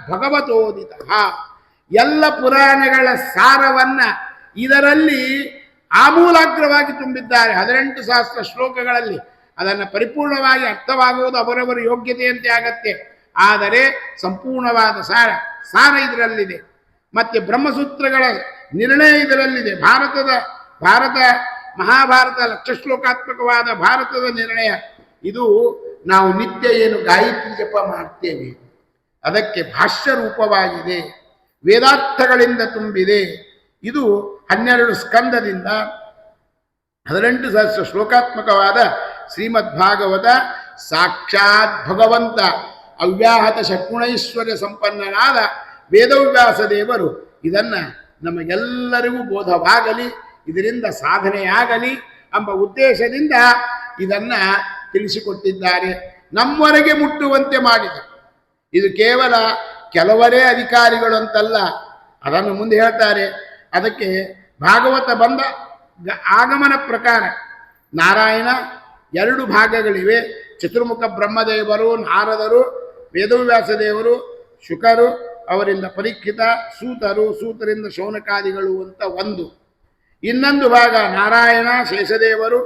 ಭಗವತೋದಿತ. ಎಲ್ಲ ಪುರಾಣಗಳ ಸಾರವನ್ನ ಇದರಲ್ಲಿ ಆಮೂಲಾಗ್ರವಾಗಿ ತುಂಬಿದ್ದಾರೆ. 18 ಸಹಸ್ರ ಶ್ಲೋಕಗಳಲ್ಲಿ ಅದನ್ನು ಪರಿಪೂರ್ಣವಾಗಿ ಅರ್ಥವಾಗುವುದು ಅವರವರ ಯೋಗ್ಯತೆಯಂತೆ ಆಗತ್ತೆ. ಆದರೆ ಸಂಪೂರ್ಣವಾದ ಸಾರ ಇದರಲ್ಲಿದೆ. ಮತ್ತೆ ಬ್ರಹ್ಮಸೂತ್ರಗಳ ನಿರ್ಣಯ ಇದರಲ್ಲಿದೆ. ಭಾರತ ಮಹಾಭಾರತ ಲಕ್ಷ ಶ್ಲೋಕಾತ್ಮಕವಾದ ಭಾರತದ ನಿರ್ಣಯ ಇದು. ನಾವು ನಿತ್ಯ ಏನು ಗಾಯತ್ರಿ ಜಪ ಮಾಡ್ತೇವೆ ಅದಕ್ಕೆ ಭಾಷ್ಯ ರೂಪವಾಗಿದೆ, ವೇದಾರ್ಥಗಳಿಂದ ತುಂಬಿದೆ. ಇದು 12 ಸ್ಕಂದದಿಂದ 18 ಸಹಸ್ರ ಶ್ಲೋಕಾತ್ಮಕವಾದ ಶ್ರೀಮದ್ ಭಾಗವತ. ಸಾಕ್ಷಾತ್ ಭಗವಂತ ಅವ್ಯಾಹತ ಷಟ್ಗುಣೈಶ್ವರ್ಯ ಸಂಪನ್ನನಾದ ವೇದವ್ಯಾಸ ದೇವರು ಇದನ್ನು ನಮಗೆಲ್ಲರಿಗೂ ಬೋಧವಾಗಲಿ, ಇದರಿಂದ ಸಾಧನೆಯಾಗಲಿ ಎಂಬ ಉದ್ದೇಶದಿಂದ ಇದನ್ನು ತಿಳಿಸಿಕೊಟ್ಟಿದ್ದಾರೆ. ನಮ್ಮವರೆಗೆ ಮುಟ್ಟುವಂತೆ ಮಾಡಿದ. ಇದು ಕೇವಲ ಕೆಲವರೇ ಅಧಿಕಾರಿಗಳು ಅಂತಲ್ಲ, ಅದನ್ನು ಮುಂದೆ ಹೇಳ್ತಾರೆ. ಅದಕ್ಕೆ ಭಾಗವತ ಬಂದ ಆಗಮನ ಪ್ರಕಾರ ನಾರಾಯಣ 2 ಭಾಗಗಳಿವೆ. ಚತುರ್ಮುಖ ಬ್ರಹ್ಮದೇವರು, ನಾರದರು, ವೇದವ್ಯಾಸ ದೇವರು, ಶುಕರು, ಅವರಿಂದ ಪರೀಕ್ಷಿತ, ಸೂತರಿಂದ ಶೌನಕಾದಿಗಳು ಅಂತ ಒಂದು. ಇನ್ನೊಂದು ಭಾಗ ನಾರಾಯಣ, ಶೇಷದೇವರು,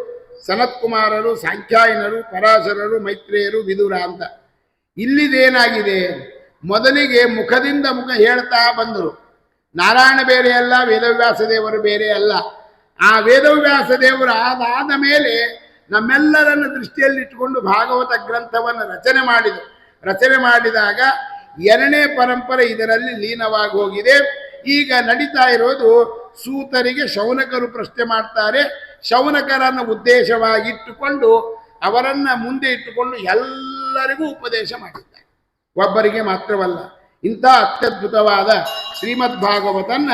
ಸನತ್ಕುಮಾರರು, ಸಾಂಖ್ಯಾಯನರು, ಪರಾಶರರು, ಮೈತ್ರೇಯರು, ವಿದುರ ಅಂತ. ಇಲ್ಲಿದೇನಾಗಿದೆ, ಮೊದಲಿಗೆ ಮುಖದಿಂದ ಮುಖ ಹೇಳ್ತಾ ಬಂದರು. ನಾರಾಯಣ ಬೇರೆ ಅಲ್ಲ, ವೇದವ್ಯಾಸ ದೇವರು ಬೇರೆ ಅಲ್ಲ. ಆ ವೇದವ್ಯಾಸ ದೇವರು ಅದಾದ ಮೇಲೆ ನಮ್ಮೆಲ್ಲರನ್ನು ದೃಷ್ಟಿಯಲ್ಲಿಟ್ಟುಕೊಂಡು ಭಾಗವತ ಗ್ರಂಥವನ್ನು ರಚನೆ ಮಾಡಿದಾಗ 2ನೇ ಪರಂಪರೆ ಇದರಲ್ಲಿ ಲೀನವಾಗಿ ಹೋಗಿದೆ. ಈಗ ನಡೀತಾ ಇರೋದು ಸೂತರಿಗೆ ಶೌನಕರು ಪ್ರಶ್ನೆ ಮಾಡ್ತಾರೆ. ಶೌನಕರನ್ನು ಉದ್ದೇಶವಾಗಿಟ್ಟುಕೊಂಡು ಅವರನ್ನು ಮುಂದೆ ಇಟ್ಟುಕೊಂಡು ಎಲ್ಲರಿಗೂ ಉಪದೇಶ ಮಾಡಿದ್ದಾರೆ, ಒಬ್ಬರಿಗೆ ಮಾತ್ರವಲ್ಲ. ಇಂಥ ಅತ್ಯದ್ಭುತವಾದ ಶ್ರೀಮದ್ ಭಾಗವತನ್ನ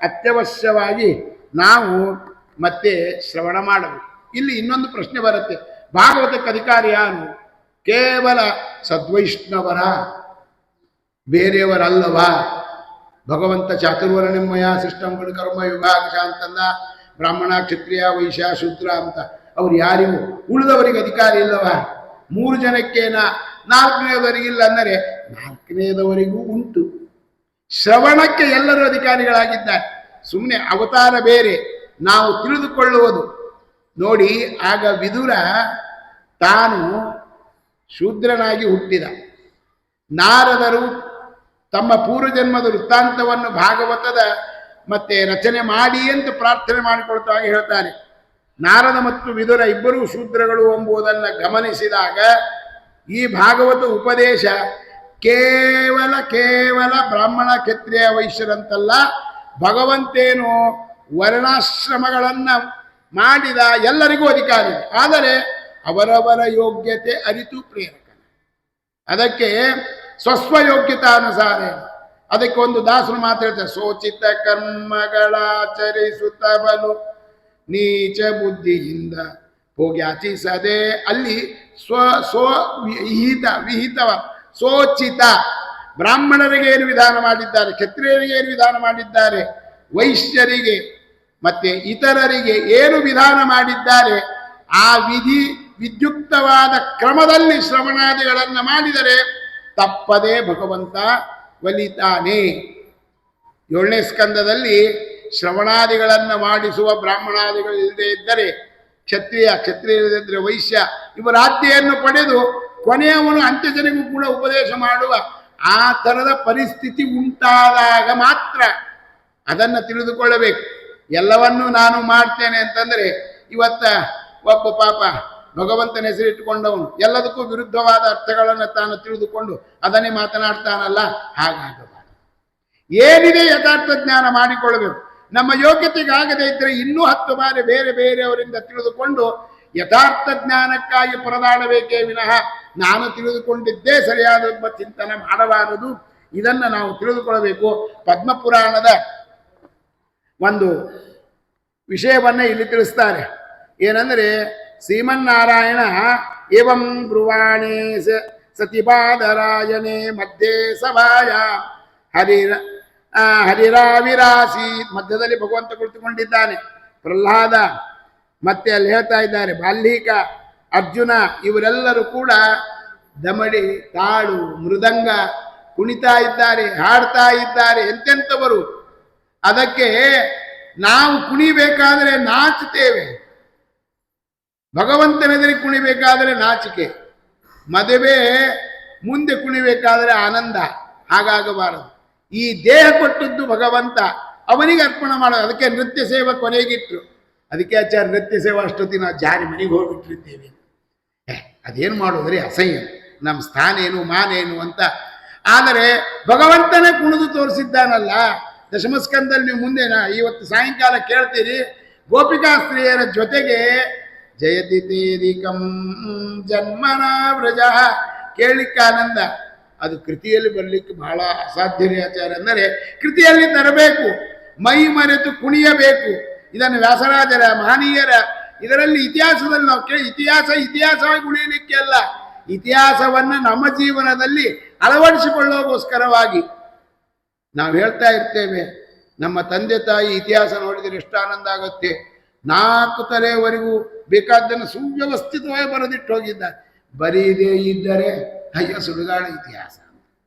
ಅತ್ಯವಶ್ಯವಾಗಿ ನಾವು ಮತ್ತೆ ಶ್ರವಣ ಮಾಡಬೇಕು. ಇಲ್ಲಿ ಇನ್ನೊಂದು ಪ್ರಶ್ನೆ ಬರುತ್ತೆ, ಭಾಗವತಕ್ಕೆ ಅಧಿಕಾರಿ ಯಾರು? ಕೇವಲ ಸದ್ವೈಷ್ಣವರ, ಬೇರೆಯವರಲ್ಲವಾ? ಭಗವಂತ ಚಾತುರ್ವರ್ಣಮಯ ಸಿಸ್ಟಮ್ಗಳು ಕರ್ಮ ವಿಭಾಗ ಅಂತಂದ, ಬ್ರಾಹ್ಮಣ, ಕ್ಷತ್ರಿಯ, ವೈಶ್ಯ, ಶೂದ್ರ ಅಂತ. ಅವ್ರು ಯಾರಿಗೂ ಉಳಿದವರಿಗೆ ಅಧಿಕಾರ ಇಲ್ಲವಾ? 3 ಜನಕ್ಕೇನ, 4ನೇದವರಿಗಿಲ್ಲ ಅಂದರೆ 4ನೇದವರಿಗೂ ಉಂಟು. ಶ್ರವಣಕ್ಕೆ ಎಲ್ಲರೂ ಅಧಿಕಾರಿಗಳಾಗಿದ್ದಾರೆ. ಸುಮ್ಮನೆ ಅವತಾರ ಬೇರೆ, ನಾವು ತಿಳಿದುಕೊಳ್ಳುವುದು ನೋಡಿ. ಆಗ ವಿದುರ ತಾನು ಶೂದ್ರನಾಗಿ ಹುಟ್ಟಿದ. ನಾರದರು ತಮ್ಮ ಪೂರ್ವಜನ್ಮದ ವೃತ್ತಾಂತವನ್ನು ಭಾಗವತದ ಮತ್ತೆ ರಚನೆ ಮಾಡಿ ಅಂತ ಪ್ರಾರ್ಥನೆ ಮಾಡಿಕೊಳ್ತಾಗ ಹೇಳ್ತಾರೆ. ನಾರದ ಮತ್ತು ವಿದುರ ಇಬ್ಬರೂ ಶೂದ್ರಗಳು ಎಂಬುದನ್ನು ಗಮನಿಸಿದಾಗ ಈ ಭಾಗವತ ಉಪದೇಶ ಕೇವಲ ಬ್ರಾಹ್ಮಣ, ಕ್ಷತ್ರಿಯ, ವೈಶ್ಯರಂತಲ್ಲ, ಭಗವಂತೇನು ವರ್ಣಾಶ್ರಮಗಳನ್ನು ಮಾಡಿದ ಎಲ್ಲರಿಗೂ ಅಧಿಕಾರ ಇದೆ. ಆದರೆ ಅವರವರ ಯೋಗ್ಯತೆ ಅರಿತು ಪ್ರೇರಕ. ಅದಕ್ಕೆ ಸ್ವಸ್ವಯೋಗ್ಯತಾನುಸಾರ. ಅದಕ್ಕೆ ಒಂದು ದಾಸರು ಮಾತಾಡ್ತಾರೆ, ಸೋಚಿತ ಕರ್ಮಗಳಾಚರಿಸುತ್ತ ಬಲು ನೀಚ ಬುದ್ಧಿಯಿಂದ ಹೋಗ್ಯಾಚಿಸದೆ. ಅಲ್ಲಿ ವಿಹಿತವ ಸೋಚಿತ. ಬ್ರಾಹ್ಮಣರಿಗೆ ಏನು ವಿಧಾನ ಮಾಡಿದ್ದಾರೆ, ಕ್ಷತ್ರಿಯರಿಗೆ ಏನು ವಿಧಾನ ಮಾಡಿದ್ದಾರೆ, ವೈಶ್ಯರಿಗೆ ಮತ್ತೆ ಇತರರಿಗೆ ಏನು ವಿಧಾನ ಮಾಡಿದ್ದಾರೆ, ಆ ವಿದ್ಯುಕ್ತವಾದ ಕ್ರಮದಲ್ಲಿ ಶ್ರವಣಾದಿಗಳನ್ನು ಮಾಡಿದರೆ ತಪ್ಪದೆ ಭಗವಂತ ಒಲಿತಾನೆ. 7ನೇ ಸ್ಕಂದದಲ್ಲಿ ಶ್ರವಣಾದಿಗಳನ್ನು ಮಾಡಿಸುವ ಬ್ರಾಹ್ಮಣಾದಿಗಳು ಇಲ್ಲದೆ ಇದ್ದರೆ ಕ್ಷತ್ರಿಯ ಇಲ್ಲದಿದ್ದರೆ ವೈಶ್ಯ, ಇವರ ಆಜ್ಞೆಯನ್ನು ಪಡೆದು ಕೊನೆಯವನು ಅಂತ್ಯಜನಿಗೂ ಕೂಡ ಉಪದೇಶ ಮಾಡುವ ಆ ಥರದ ಪರಿಸ್ಥಿತಿ ಉಂಟಾದಾಗ ಮಾತ್ರ ಅದನ್ನು ತಿಳಿದುಕೊಳ್ಳಬೇಕು. ಎಲ್ಲವನ್ನೂ ನಾನು ಮಾಡ್ತೇನೆ ಅಂತಂದರೆ ಇವತ್ತ ಒಬ್ಬ ಪಾಪ ಭಗವಂತನ ಹೆಸರಿಟ್ಟುಕೊಂಡವನು ಎಲ್ಲದಕ್ಕೂ ವಿರುದ್ಧವಾದ ಅರ್ಥಗಳನ್ನು ತಾನು ತಿಳಿದುಕೊಂಡು ಅದನ್ನೇ ಮಾತನಾಡ್ತಾನಲ್ಲ, ಹಾಗಾಗಬಾರದು. ಏನಿದೆ ಯಥಾರ್ಥ ಜ್ಞಾನ ಮಾಡಿಕೊಳ್ಳಬೇಕು. ನಮ್ಮ ಯೋಗ್ಯತೆಗಾಗದೇ ಇದ್ದರೆ ಇನ್ನೂ 10 ಬಾರಿ ಬೇರೆಯವರಿಂದ ತಿಳಿದುಕೊಂಡು ಯಥಾರ್ಥ ಜ್ಞಾನಕ್ಕಾಗಿ ಪರದಾಡಬೇಕೇ ವಿನಃ ನಾನು ತಿಳಿದುಕೊಂಡಿದ್ದೇ ಸರಿಯಾದ ಚಿಂತನೆ ಮಾಡಬಾರದು. ಇದನ್ನು ನಾವು ತಿಳಿದುಕೊಳ್ಳಬೇಕು. ಪದ್ಮಪುರಾಣದ ಒಂದು ವಿಷಯವನ್ನೇ ಇಲ್ಲಿ ತಿಳಿಸ್ತಾರೆ. ಏನಂದರೆ, ಶ್ರೀಮನ್ನಾರಾಯಣ ಏವಂ ಬ್ರುವಾಣೇ ಸತಿಪಾದರಾಯಣೆ ಮಧ್ಯೆ ಸಭಾಯ ಹರಿರಾವಿರಾಸಿ. ಮಧ್ಯದಲ್ಲಿ ಭಗವಂತ ಕುಳಿತುಕೊಂಡಿದ್ದಾನೆ. ಪ್ರಹ್ಲಾದ ಮತ್ತೆ ಅಲ್ಲಿ ಹೇಳ್ತಾ ಇದ್ದಾರೆ, ಬಾಲ್ಮೀಕ, ಅರ್ಜುನ ಇವರೆಲ್ಲರೂ ಕೂಡ ದಮಡಿ, ತಾಳು, ಮೃದಂಗ ಕುಣಿತಾ ಇದ್ದಾರೆ, ಹಾಡ್ತಾ ಇದ್ದಾರೆ, ಎಂತೆಂಥವರು. ಅದಕ್ಕೆ ನಾವು ಕುಣಿಬೇಕಾದರೆ ನಾಚುತ್ತೇವೆ, ಭಗವಂತನೆದುರಿಗೆ ಕುಣಿಬೇಕಾದರೆ ನಾಚಿಕೆ, ಮದುವೆ ಮುಂದೆ ಕುಣಿಬೇಕಾದರೆ ಆನಂದ. ಹಾಗಾಗಬಾರದು. ಈ ದೇಹ ಕೊಟ್ಟದ್ದು ಭಗವಂತ, ಅವನಿಗೆ ಅರ್ಪಣೆ ಮಾಡೋದು. ಅದಕ್ಕೆ ನೃತ್ಯ ಸೇವೆ ಕೊನೆಗಿಟ್ರು. ಅದಕ್ಕೆ ಆಚಾರ್ಯ ನೃತ್ಯ ಸೇವೆ ಅಷ್ಟೊತ್ತಿಗೆ ನಾವು ಜಾರಿ ಮನೆಗೆ ಹೋಗ್ಬಿಟ್ಟಿರ್ತೇವೆ. ಅದೇನು ಮಾಡೋದ್ರಿ, ಅಸಹ್ಯ, ನಮ್ಮ ಸ್ಥಾನ ಏನು ಮಾನೇನು ಅಂತ. ಆದರೆ ಭಗವಂತನೇ ಕುಣಿದು ತೋರಿಸಿದ್ದಾನಲ್ಲ. ದಶಮಸ್ಕಂದಲ್ಲಿ ನೀವು ಮುಂದೆ ಇವತ್ತು ಸಾಯಂಕಾಲ ಕೇಳ್ತೀರಿ, ಗೋಪಿಕಾಸ್ತ್ರೀಯರ ಜೊತೆಗೆ ಜಯತಿ ತೇರಿಕಂ ಜನ್ಮನ ವ್ರಜ, ಕೇಳಲಿಕ್ಕೆ ಆನಂದ. ಅದು ಕೃತಿಯಲ್ಲಿ ಬರಲಿಕ್ಕೆ ಬಹಳ ಅಸಾಧ್ಯವೇ ಆಚಾರ್ಯ. ಅಂದರೆ ಕೃತಿಯಲ್ಲಿ ತರಬೇಕು, ಮೈ ಮರೆತು ಕುಣಿಯಬೇಕು. ಇದನ್ನು ವ್ಯಾಸರಾಜರ ಮಹನೀಯರ ಇದರಲ್ಲಿ ಇತಿಹಾಸದಲ್ಲಿ ನಾವು ಕೇಳಿ, ಇತಿಹಾಸವಾಗಿ ಉಳಿಯಲಿಕ್ಕೆ ಅಲ್ಲ, ಇತಿಹಾಸವನ್ನು ನಮ್ಮ ಜೀವನದಲ್ಲಿ ಅಳವಡಿಸಿಕೊಳ್ಳೋಗೋಸ್ಕರವಾಗಿ ನಾವು ಹೇಳ್ತಾ ಇರ್ತೇವೆ. ನಮ್ಮ ತಂದೆ ತಾಯಿ ಇತಿಹಾಸ ನೋಡಿದರೆ ಎಷ್ಟು ಆನಂದ ಆಗುತ್ತೆ. 4 ತಲೆಯವರೆಗೂ ಬೇಕಾದ್ದನ್ನು ಸುವ್ಯವಸ್ಥಿತವಾಗಿ ಬರೆದಿಟ್ಟು ಹೋಗಿದ್ದಾರೆ. ಬರೀದೇ ಇದ್ದರೆ ಅಯ್ಯ ಸುಡುಗಾಡ ಇತಿಹಾಸ.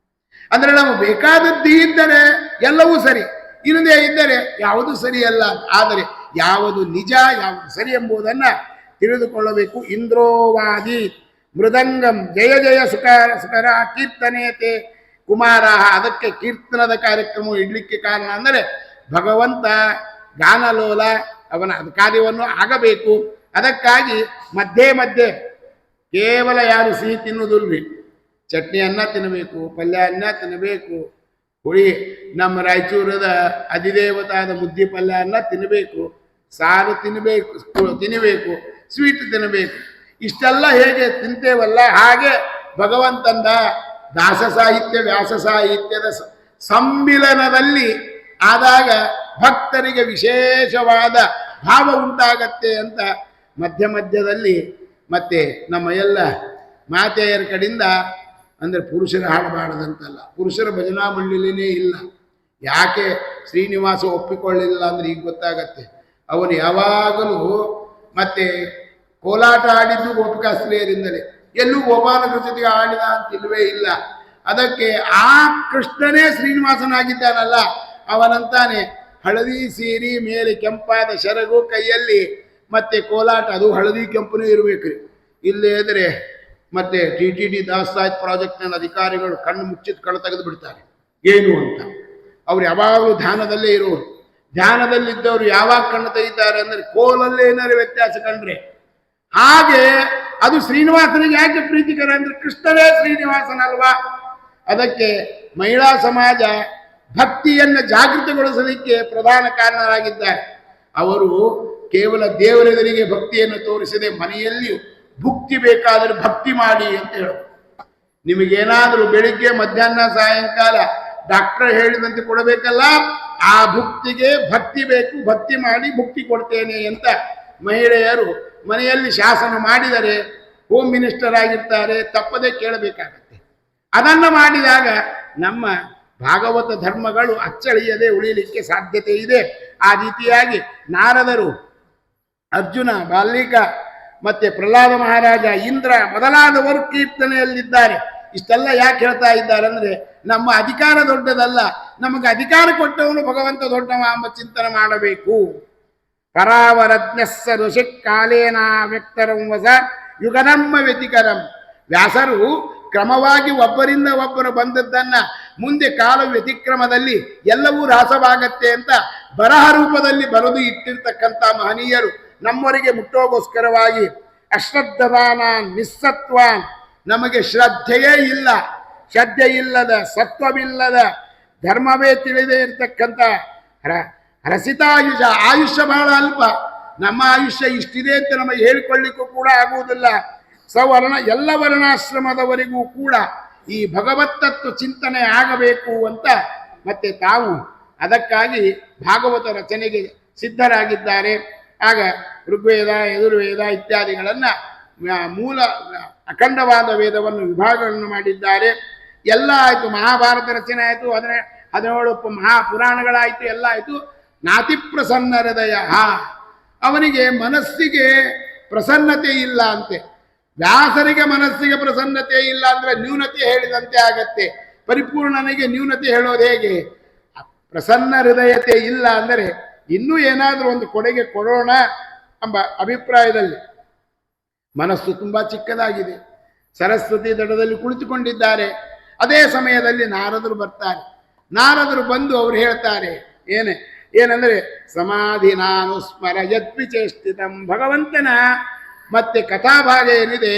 ಅಂದರೆ ನಾವು ಬೇಕಾದದ್ದು ಇದ್ದರೆ ಎಲ್ಲವೂ ಸರಿ, ಇಲ್ಲದೆ ಇದ್ದರೆ ಯಾವುದು ಸರಿಯಲ್ಲ. ಆದರೆ ಯಾವುದು ನಿಜ, ಯಾವುದು ಸರಿ ಎಂಬುದನ್ನು ತಿಳಿದುಕೊಳ್ಳಬೇಕು. ಇಂದ್ರೋವಾದಿ ಮೃದಂಗಂ ಜಯ ಜಯ ಸುಕರ ಕೀರ್ತನೇತೆ ಕುಮಾರ. ಅದಕ್ಕೆ ಕೀರ್ತನದ ಕಾರ್ಯಕ್ರಮ ಇಡ್ಲಿಕ್ಕೆ ಕಾರಣ ಅಂದರೆ ಭಗವಂತ ಗಾನಲೋಲ, ಅವನ ಕಾರ್ಯವನ್ನು ಆಗಬೇಕು. ಅದಕ್ಕಾಗಿ ಮಧ್ಯೆ ಮಧ್ಯೆ ಕೇವಲ ಯಾರು ಸಿಹಿ ತಿನ್ನುವುದಿಲ್ರಿ, ಚಟ್ನಿ ಅನ್ನ ತಿನ್ನಬೇಕು, ಪಲ್ಯ ಅನ್ನ ತಿನ್ನಬೇಕು, ಹುಳಿ ನಮ್ಮ ರಾಯಚೂರದ ಅಧಿದೇವತಾದ ಮುದ್ದೆ ಪಲ್ಯ ಅನ್ನ ತಿನ್ನಬೇಕು, ಸಾರು ತಿನ್ನಬೇಕು, ಸ್ವೀಟ್ ತಿನ್ನಬೇಕು. ಇಷ್ಟೆಲ್ಲ ಹೇಗೆ ತಿಂತೇವಲ್ಲ, ಹಾಗೆ ಭಗವಂತಂದ ದಾಸ ಸಾಹಿತ್ಯ ವ್ಯಾಸ ಸಾಹಿತ್ಯದ ಸಮ್ಮಿಲನದಲ್ಲಿ ಆದಾಗ ಭಕ್ತರಿಗೆ ವಿಶೇಷವಾದ ಭಾವ ಉಂಟಾಗತ್ತೆ ಅಂತ ಮಧ್ಯ ಮಧ್ಯದಲ್ಲಿ ಮತ್ತೆ ನಮ್ಮ ಎಲ್ಲ ಮಾತೆಯರ ಕಡೆಯಿಂದ, ಅಂದರೆ ಪುರುಷರ ಹಾಡಬಾರದಂತಲ್ಲ, ಪುರುಷರ ಭಜನಾ ಮಂಡಳಿನೇ ಇಲ್ಲ. ಯಾಕೆ ಶ್ರೀನಿವಾಸ ಒಪ್ಪಿಕೊಳ್ಳಿಲ್ಲ ಅಂದರೆ ಈಗ ಗೊತ್ತಾಗತ್ತೆ. ಅವನು ಯಾವಾಗಲೂ ಮತ್ತೆ ಕೋಲಾಟ ಆಡಿದ್ದು ಗೋಪಿಕಾಸ್ತ್ರೀಯರಿಂದಲೇ, ಎಲ್ಲೂ ಗೋಪಾಲಕರ ಜೊತೆಗೆ ಆಡಿದ ಅಂತಿಲ್ವೇ ಇಲ್ಲ. ಅದಕ್ಕೆ ಆ ಕೃಷ್ಣನೇ ಶ್ರೀನಿವಾಸನಾಗಿದ್ದಾನಲ್ಲ, ಅವನಂತಾನೆ ಹಳದಿ ಸೀರೆ ಮೇಲೆ ಕೆಂಪಾದ ಶರಗು, ಕೈಯಲ್ಲಿ ಮತ್ತೆ ಕೋಲಾಟ, ಅದು ಹಳದಿ ಕೆಂಪನೇ ಇರಬೇಕ್ರಿ. ಇಲ್ಲೇ ಇದ್ರೆ ಮತ್ತೆ TTD ದಾಸ್ತಾಯ್ತ್ ಪ್ರಾಜೆಕ್ಟ್ನ ಅಧಿಕಾರಿಗಳು ಕಣ್ಣು ಮುಚ್ಚಿದ ಕಣ್ಣು ತೆಗೆದು ಬಿಡ್ತಾರೆ ಏನು ಅಂತ. ಅವ್ರು ಯಾವಾಗಲೂ ಧ್ಯಾನದಲ್ಲೇ ಇರೋರು. ಧ್ಯಾನದಲ್ಲಿದ್ದವರು ಯಾವಾಗ ಕಣ್ಣು ತೆಗಿತಾರೆ ಅಂದರೆ ಕೋಲಲ್ಲೇ ಏನಾದ್ರು ವ್ಯತ್ಯಾಸ ಕಂಡ್ರೆ. ಹಾಗೆ ಅದು ಶ್ರೀನಿವಾಸನಿಗೆ ಯಾಕೆ ಪ್ರೀತಿಕರ ಅಂದ್ರೆ ಕೃಷ್ಣನೇ ಶ್ರೀನಿವಾಸನಲ್ವಾ. ಅದಕ್ಕೆ ಮಹಿಳಾ ಸಮಾಜ ಭಕ್ತಿಯನ್ನು ಜಾಗೃತಿಗೊಳಿಸಲಿಕ್ಕೆ ಪ್ರಧಾನ ಕಾರಣರಾಗಿದ್ದಾರೆ. ಅವರು ಕೇವಲ ದೇವರೆದುರಿಗೆ ಭಕ್ತಿಯನ್ನು ತೋರಿಸದೆ ಮನೆಯಲ್ಲಿಯೂ ಭುಕ್ತಿ ಬೇಕಾದರೆ ಭಕ್ತಿ ಮಾಡಿ ಅಂತ ಹೇಳೋದು. ನಿಮಗೇನಾದರೂ ಬೆಳಿಗ್ಗೆ ಮಧ್ಯಾಹ್ನ ಸಾಯಂಕಾಲ ಡಾಕ್ಟರ್ ಹೇಳಿದಂತೆ ಕೊಡಬೇಕಲ್ಲ, ಆ ಭುಕ್ತಿಗೆ ಭಕ್ತಿ ಬೇಕು, ಭಕ್ತಿ ಮಾಡಿ ಭುಕ್ತಿ ಕೊಡ್ತೇನೆ ಅಂತ ಮಹಿಳೆಯರು ಮನೆಯಲ್ಲಿ ಶಾಸನ ಮಾಡಿದರೆ ಹೋಮ್ ಮಿನಿಸ್ಟರ್ ಆಗಿರ್ತಾರೆ, ತಪ್ಪದೇ ಕೇಳಬೇಕಾಗತ್ತೆ. ಅದನ್ನು ಮಾಡಿದಾಗ ನಮ್ಮ ಭಾಗವತ ಧರ್ಮಗಳು ಅಚ್ಚಳಿಯದೆ ಉಳಿಯಲಿಕ್ಕೆ ಸಾಧ್ಯತೆ ಇದೆ. ಆ ರೀತಿಯಾಗಿ ನಾರದರು, ಅರ್ಜುನ, ಬಾಲ್ಮೀಕ, ಮತ್ತೆ ಪ್ರಹ್ಲಾದ ಮಹಾರಾಜ, ಇಂದ್ರ ಮೊದಲಾದವರು ಕೀರ್ತನೆಯಲ್ಲಿದ್ದಾರೆ. ಇಷ್ಟೆಲ್ಲ ಯಾಕೆ ಹೇಳ್ತಾ ಇದ್ದಾರೆ ಅಂದರೆ ನಮ್ಮ ಅಧಿಕಾರ ದೊಡ್ಡದಲ್ಲ, ನಮಗೆ ಅಧಿಕಾರ ಕೊಟ್ಟವನು ಭಗವಂತ ದೊಡ್ಡವ ಎಂಬ ಚಿಂತನೆ ಮಾಡಬೇಕು. ಪರಾವರಜ್ಞಸ್ಸ ಋಷಿ ಕಾಲೇನ ವ್ಯಕ್ತರಂ ವಸ ಯುಗನಮ್ಮ ವ್ಯತಿಕರಂ. ವ್ಯಾಸರು ಕ್ರಮವಾಗಿ ಒಬ್ಬರಿಂದ ಒಬ್ಬರು ಬಂದದ್ದನ್ನ ಮುಂದೆ ಕಾಲ ವ್ಯತಿಕ್ರಮದಲ್ಲಿ ಎಲ್ಲವೂ ರಾಸವಾಗತ್ತೆ ಅಂತ ಬರಹ ರೂಪದಲ್ಲಿ ಬರೆದು ಇಟ್ಟಿರ್ತಕ್ಕಂಥ ಮಹನೀಯರು ನಮ್ಮವರಿಗೆ ಮುಟ್ಟೋಗೋಸ್ಕರವಾಗಿ ಅಶ್ರದ್ಧವಾನ ನಿಸ್ಸತ್ವಾನ್, ನಮಗೆ ಶ್ರದ್ಧೆಯೇ ಇಲ್ಲ, ಶ್ರದ್ಧೆ ಇಲ್ಲದ, ಸತ್ವವಿಲ್ಲದ, ಧರ್ಮವೇ ತಿಳಿದೇ ಇರತಕ್ಕಂಥ ರಸಿತಾಯುಷ, ಆಯುಷ್ಯ ಬಹಳ ಅಲ್ಪ. ನಮ್ಮ ಆಯುಷ್ಯ ಇಷ್ಟಿದೆ ಅಂತ ನಮಗೆ ಹೇಳಿಕೊಳ್ಳಿಕ್ಕೂ ಕೂಡ ಆಗುವುದಿಲ್ಲ. ಸವರ್ಣ ಎಲ್ಲ ವರ್ಣಾಶ್ರಮದವರೆಗೂ ಕೂಡ ಈ ಭಗವತ್ತತ್ವ ಚಿಂತನೆ ಆಗಬೇಕು ಅಂತ ಮತ್ತೆ ತಾವು ಅದಕ್ಕಾಗಿ ಭಾಗವತ ರಚನೆಗೆ ಸಿದ್ಧರಾಗಿದ್ದಾರೆ. ಆಗ ಋಗ್ವೇದ, ಯಜುರ್ವೇದ ಇತ್ಯಾದಿಗಳನ್ನು ಮೂಲ ಅಖಂಡವಾದ ವೇದವನ್ನು ವಿಭಾಗಗಳನ್ನು ಮಾಡಿದ್ದಾರೆ. ಎಲ್ಲ ಆಯಿತು, ಮಹಾಭಾರತ ರಚನೆ ಆಯಿತು, 17 ಮಹಾಪುರಾಣಗಳಾಯಿತು, ಎಲ್ಲ ಆಯಿತು. ನಾತಿ ಪ್ರಸನ್ನ ಹೃದಯ, ಅವನಿಗೆ ಮನಸ್ಸಿಗೆ ಪ್ರಸನ್ನತೆ ಇಲ್ಲ ಅಂತೆ. ವ್ಯಾಸರಿಗೆ ಮನಸ್ಸಿಗೆ ಪ್ರಸನ್ನತೆ ಇಲ್ಲ ಅಂದ್ರೆ ನ್ಯೂನತೆ ಹೇಳಿದಂತೆ ಆಗತ್ತೆ. ಪರಿಪೂರ್ಣನಿಗೆ ನ್ಯೂನತೆ ಹೇಳೋದು ಹೇಗೆ? ಪ್ರಸನ್ನ ಹೃದಯತೆ ಇಲ್ಲ ಅಂದರೆ ಇನ್ನೂ ಏನಾದರೂ ಒಂದು ಕೊಡುಗೆ ಕೊಡೋಣ ಎಂಬ ಅಭಿಪ್ರಾಯದಲ್ಲಿ ಮನಸ್ಸು ತುಂಬಾ ಚಿಕ್ಕದಾಗಿದೆ. ಸರಸ್ವತಿ ದಡದಲ್ಲಿ ಕುಳಿತುಕೊಂಡಿದ್ದಾರೆ. ಅದೇ ಸಮಯದಲ್ಲಿ ನಾರದರು ಬರ್ತಾರೆ. ನಾರದರು ಬಂದು ಅವರು ಹೇಳ್ತಾರೆ ಏನಂದ್ರೆ ಸಮಾಧಿ ನಾನು ಸ್ಮರ ಯದ್ವಿಚೇಷ್ಟಿತಂ, ಭಗವಂತನ ಮತ್ತೆ ಕಥಾಭಾಗ ಏನಿದೆ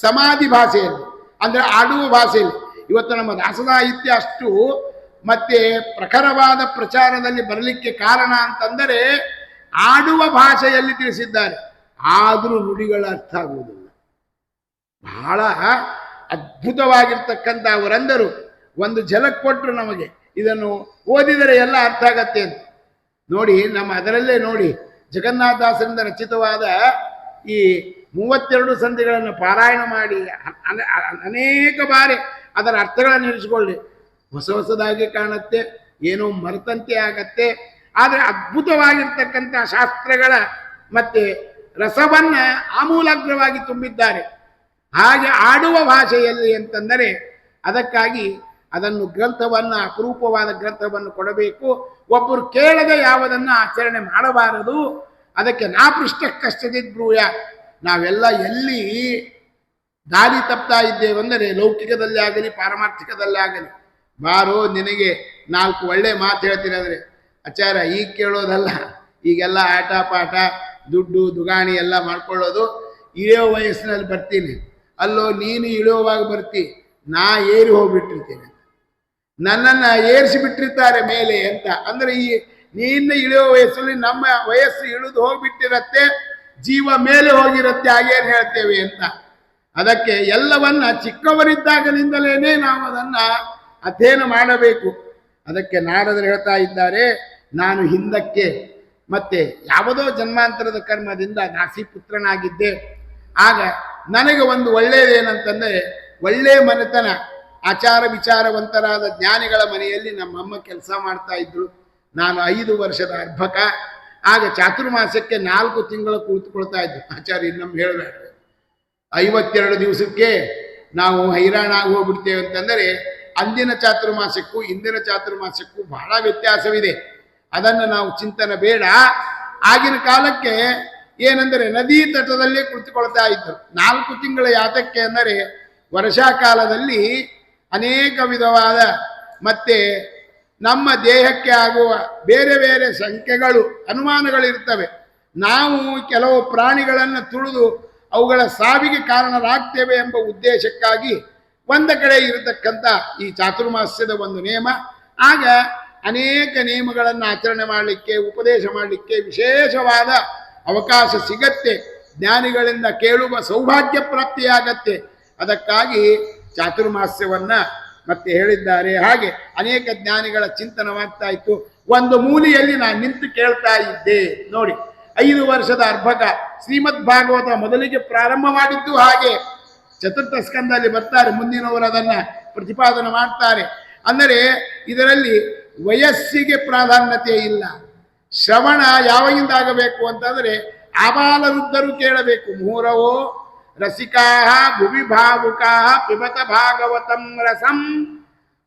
ಸಮಾಧಿ ಭಾಷೆಯಲ್ಲಿ ಅಂದ್ರೆ ಆಡುವ ಭಾಷೆಯಲ್ಲಿ. ಇವತ್ತು ನಮ್ಮ ದಾಸಸಾಹಿತ್ಯ ಅಷ್ಟು ಮತ್ತೆ ಪ್ರಖರವಾದ ಪ್ರಚಾರದಲ್ಲಿ ಬರಲಿಕ್ಕೆ ಕಾರಣ ಅಂತಂದರೆ ಆಡುವ ಭಾಷೆಯಲ್ಲಿ ತಿಳಿಸಿದ್ದಾರೆ. ಆದರೂ ನುಡಿಗಳ ಅರ್ಥ ಆಗುವುದಿಲ್ಲ. ಬಹಳ ಅದ್ಭುತವಾಗಿರ್ತಕ್ಕಂಥ ಅವರಂದರು ಒಂದು ಝಲಕ್ ಕೊಟ್ಟರು ನಮಗೆ, ಇದನ್ನು ಓದಿದರೆ ಎಲ್ಲ ಅರ್ಥ ಆಗತ್ತೆ ಅಂತ. ನೋಡಿ, ನಮ್ಮ ಅದರಲ್ಲೇ ನೋಡಿ ಜಗನ್ನಾಥದಾಸರಿಂದ ರಚಿತವಾದ ಈ 32 ಸಂಧಿಗಳನ್ನು ಪಾರಾಯಣ ಮಾಡಿ ಅನೇಕ ಬಾರಿ ಅದರ ಅರ್ಥಗಳನ್ನು ಇರಿಸಿಕೊಳ್ಳಿ, ಹೊಸದಾಗಿ ಕಾಣುತ್ತೆ, ಏನೋ ಮರೆತಂತೆ ಆಗತ್ತೆ. ಆದರೆ ಅದ್ಭುತವಾಗಿರ್ತಕ್ಕಂಥ ಶಾಸ್ತ್ರಗಳ ಮತ್ತೆ ರಸವನ್ನ ಆಮೂಲಾಗ್ರವಾಗಿ ತುಂಬಿದ್ದಾರೆ. ಹಾಗೆ ಆಡುವ ಭಾಷೆಯಲ್ಲಿ ಅಂತಂದರೆ ಅದಕ್ಕಾಗಿ ಅದನ್ನು ಗ್ರಂಥವನ್ನು, ಅಪರೂಪವಾದ ಗ್ರಂಥವನ್ನು ಕೊಡಬೇಕು. ಒಬ್ಬರು ಕೇಳದೆ ಯಾವುದನ್ನು ಆಚರಣೆ ಮಾಡಬಾರದು. ಅದಕ್ಕೆ ನಾ ಪೃಷ್ಟ ಕಷ್ಟದಿದ್ ಬ್ರೂಯ. ನಾವೆಲ್ಲ ಎಲ್ಲಿ ದಾರಿ ತಪ್ತಾ ಇದ್ದೇವೆಂದರೆ ಲೌಕಿಕದಲ್ಲಿ ಆಗಲಿ ಪಾರಮಾರ್ಥಿಕದಲ್ಲಿ ಆಗಲಿ, ಬಾರೋ ನಿನಗೆ 4 ಒಳ್ಳೆ ಮಾತು ಹೇಳ್ತೀನಿ ಅಂದರೆ ಆಚಾರ ಈಗ ಕೇಳೋದಲ್ಲ, ಈಗೆಲ್ಲ ಆಟ ಪಾಠ ದುಡ್ಡು ದುಗಾಣಿ ಎಲ್ಲ ಮಾಡ್ಕೊಳ್ಳೋದು. ಇಳಿಯೋ ವಯಸ್ಸಿನಲ್ಲಿ ಬರ್ತೀನಿ, ಅಲ್ಲೋ ನೀನು ಇಳಿಯುವಾಗ ಬರ್ತಿ, ನಾ ಏರಿ ಹೋಗ್ಬಿಟ್ಟಿರ್ತೀನಿ, ನನ್ನನ್ನು ಏರಿಸಿ ಬಿಟ್ಟಿರ್ತಾರೆ ಮೇಲೆ ಅಂತ. ಅಂದ್ರೆ ಈ ನೀನು ಇಳಿಯೋ ವಯಸ್ಸಲ್ಲಿ ನಮ್ಮ ವಯಸ್ಸು ಇಳಿದು ಹೋಗ್ಬಿಟ್ಟಿರತ್ತೆ, ಜೀವ ಮೇಲೆ ಹೋಗಿರತ್ತೆ, ಹಾಗೇನು ಹೇಳ್ತೇವೆ ಅಂತ. ಅದಕ್ಕೆ ಎಲ್ಲವನ್ನ ಚಿಕ್ಕವರಿದ್ದಾಗಲಿಂದಲೇ ನಾವು ಅದನ್ನ ಅಧ್ಯಯನ ಮಾಡಬೇಕು. ಅದಕ್ಕೆ ನಾರದರು ಹೇಳ್ತಾ ಇದ್ದಾರೆ, ನಾನು ಹಿಂದಕ್ಕೆ ಮತ್ತೆ ಯಾವುದೋ ಜನ್ಮಾಂತರದ ಕರ್ಮದಿಂದ ದಾಸಿಪುತ್ರನಾಗಿದ್ದೆ. ಆಗ ನನಗೆ ಒಂದು ಒಳ್ಳೆಯದೇನಂತಂದರೆ ಒಳ್ಳೆಯ ಮನೆತನ, ಆಚಾರ ವಿಚಾರವಂತರಾದ ಜ್ಞಾನಿಗಳ ಮನೆಯಲ್ಲಿ ನಮ್ಮಮ್ಮ ಕೆಲಸ ಮಾಡ್ತಾ ಇದ್ರು. ನಾನು 5 ವರ್ಷದ ಅರ್ಭಕ. ಆಗ ಚಾತುರ್ಮಾಸಕ್ಕೆ 4 ತಿಂಗಳು ಕುಳಿತುಕೊಳ್ತಾ ಇದ್ದು. ಆಚಾರ್ಯ ಇನ್ನೊಮ್ಮೆ ಹೇಳಬೇಡ, 52 ದಿವಸಕ್ಕೆ ನಾವು ಹೈರಾಣಾಗಿ ಹೋಗ್ಬಿಡ್ತೇವೆ ಅಂತಂದರೆ ಅಂದಿನ ಚಾತುರ್ಮಾಸಕ್ಕೂ ಇಂದಿನ ಚಾತುರ್ಮಾಸಕ್ಕೂ ಬಹಳ ವ್ಯತ್ಯಾಸವಿದೆ. ಅದನ್ನು ನಾವು ಚಿಂತನೆ ಬೇಡ. ಆಗಿನ ಕಾಲಕ್ಕೆ ಏನೆಂದರೆ ನದಿ ತಟದಲ್ಲೇ ಕುಳಿತುಕೊಳ್ತಾ ಇದ್ದರು. 4 ತಿಂಗಳ ಯಾತಕ್ಕೆ ಅಂದರೆ ವರ್ಷಾಕಾಲದಲ್ಲಿ ಅನೇಕ ವಿಧವಾದ ಮತ್ತೆ ನಮ್ಮ ದೇಹಕ್ಕೆ ಆಗುವ ಬೇರೆ ಬೇರೆ ಸಂಖ್ಯೆಗಳು ಅನುಮಾನಗಳಿರ್ತವೆ. ನಾವು ಕೆಲವು ಪ್ರಾಣಿಗಳನ್ನು ತುಳಿದು ಅವುಗಳ ಸಾವಿಗೆ ಕಾರಣರಾಗ್ತೇವೆ ಎಂಬ ಉದ್ದೇಶಕ್ಕಾಗಿ ಒಂದ ಕಡೆ ಇರತಕ್ಕಂಥ ಈ ಚಾತುರ್ಮಾಸ್ಯದ ಒಂದು ನಿಯಮ. ಆಗ ಅನೇಕ ನಿಯಮಗಳನ್ನು ಆಚರಣೆ ಮಾಡಲಿಕ್ಕೆ, ಉಪದೇಶ ಮಾಡಲಿಕ್ಕೆ ವಿಶೇಷವಾದ ಅವಕಾಶ ಸಿಗತ್ತೆ. ಜ್ಞಾನಿಗಳಿಂದ ಕೇಳುವ ಸೌಭಾಗ್ಯ ಪ್ರಾಪ್ತಿಯಾಗತ್ತೆ. ಅದಕ್ಕಾಗಿ ಚಾತುರ್ಮಾಸ್ಯವನ್ನ ಮತ್ತೆ ಹೇಳಿದ್ದಾರೆ. ಹಾಗೆ ಅನೇಕ ಜ್ಞಾನಿಗಳ ಚಿಂತನವಾಗ್ತಾ ಇತ್ತು. ಒಂದು ಮೂಲೆಯಲ್ಲಿ ನಾನು ನಿಂತು ಕೇಳ್ತಾ ಇದ್ದೆ. ನೋಡಿ, 5 ವರ್ಷದ ಅರ್ಭಕ. ಶ್ರೀಮದ್ ಭಾಗವತ ಮೊದಲಿಗೆ ಪ್ರಾರಂಭ ಮಾಡಿದ್ದು ಹಾಗೆ. ಚತುರ್ಥ ಸ್ಕಂದಲ್ಲಿ ಬರ್ತಾರೆ, ಮುಂದಿನವರು ಅದನ್ನ ಪ್ರತಿಪಾದನೆ ಮಾಡ್ತಾರೆ. ಅಂದರೆ ಇದರಲ್ಲಿ ವಯಸ್ಸಿಗೆ ಪ್ರಾಧಾನ್ಯತೆ ಇಲ್ಲ. ಶ್ರವಣ ಯಾವಾಗಿಂದ ಆಗಬೇಕು ಅಂತಂದ್ರೆ ಆಬಾಲ ವೃದ್ಧರು ಕೇಳಬೇಕು. ಮುಹುರವೋ ರಸಿಕಾಹ ಭುವಿ ಭಾವುಕಾಹ ಪಿಬತ ಭಾಗವತಂ ರಸಂ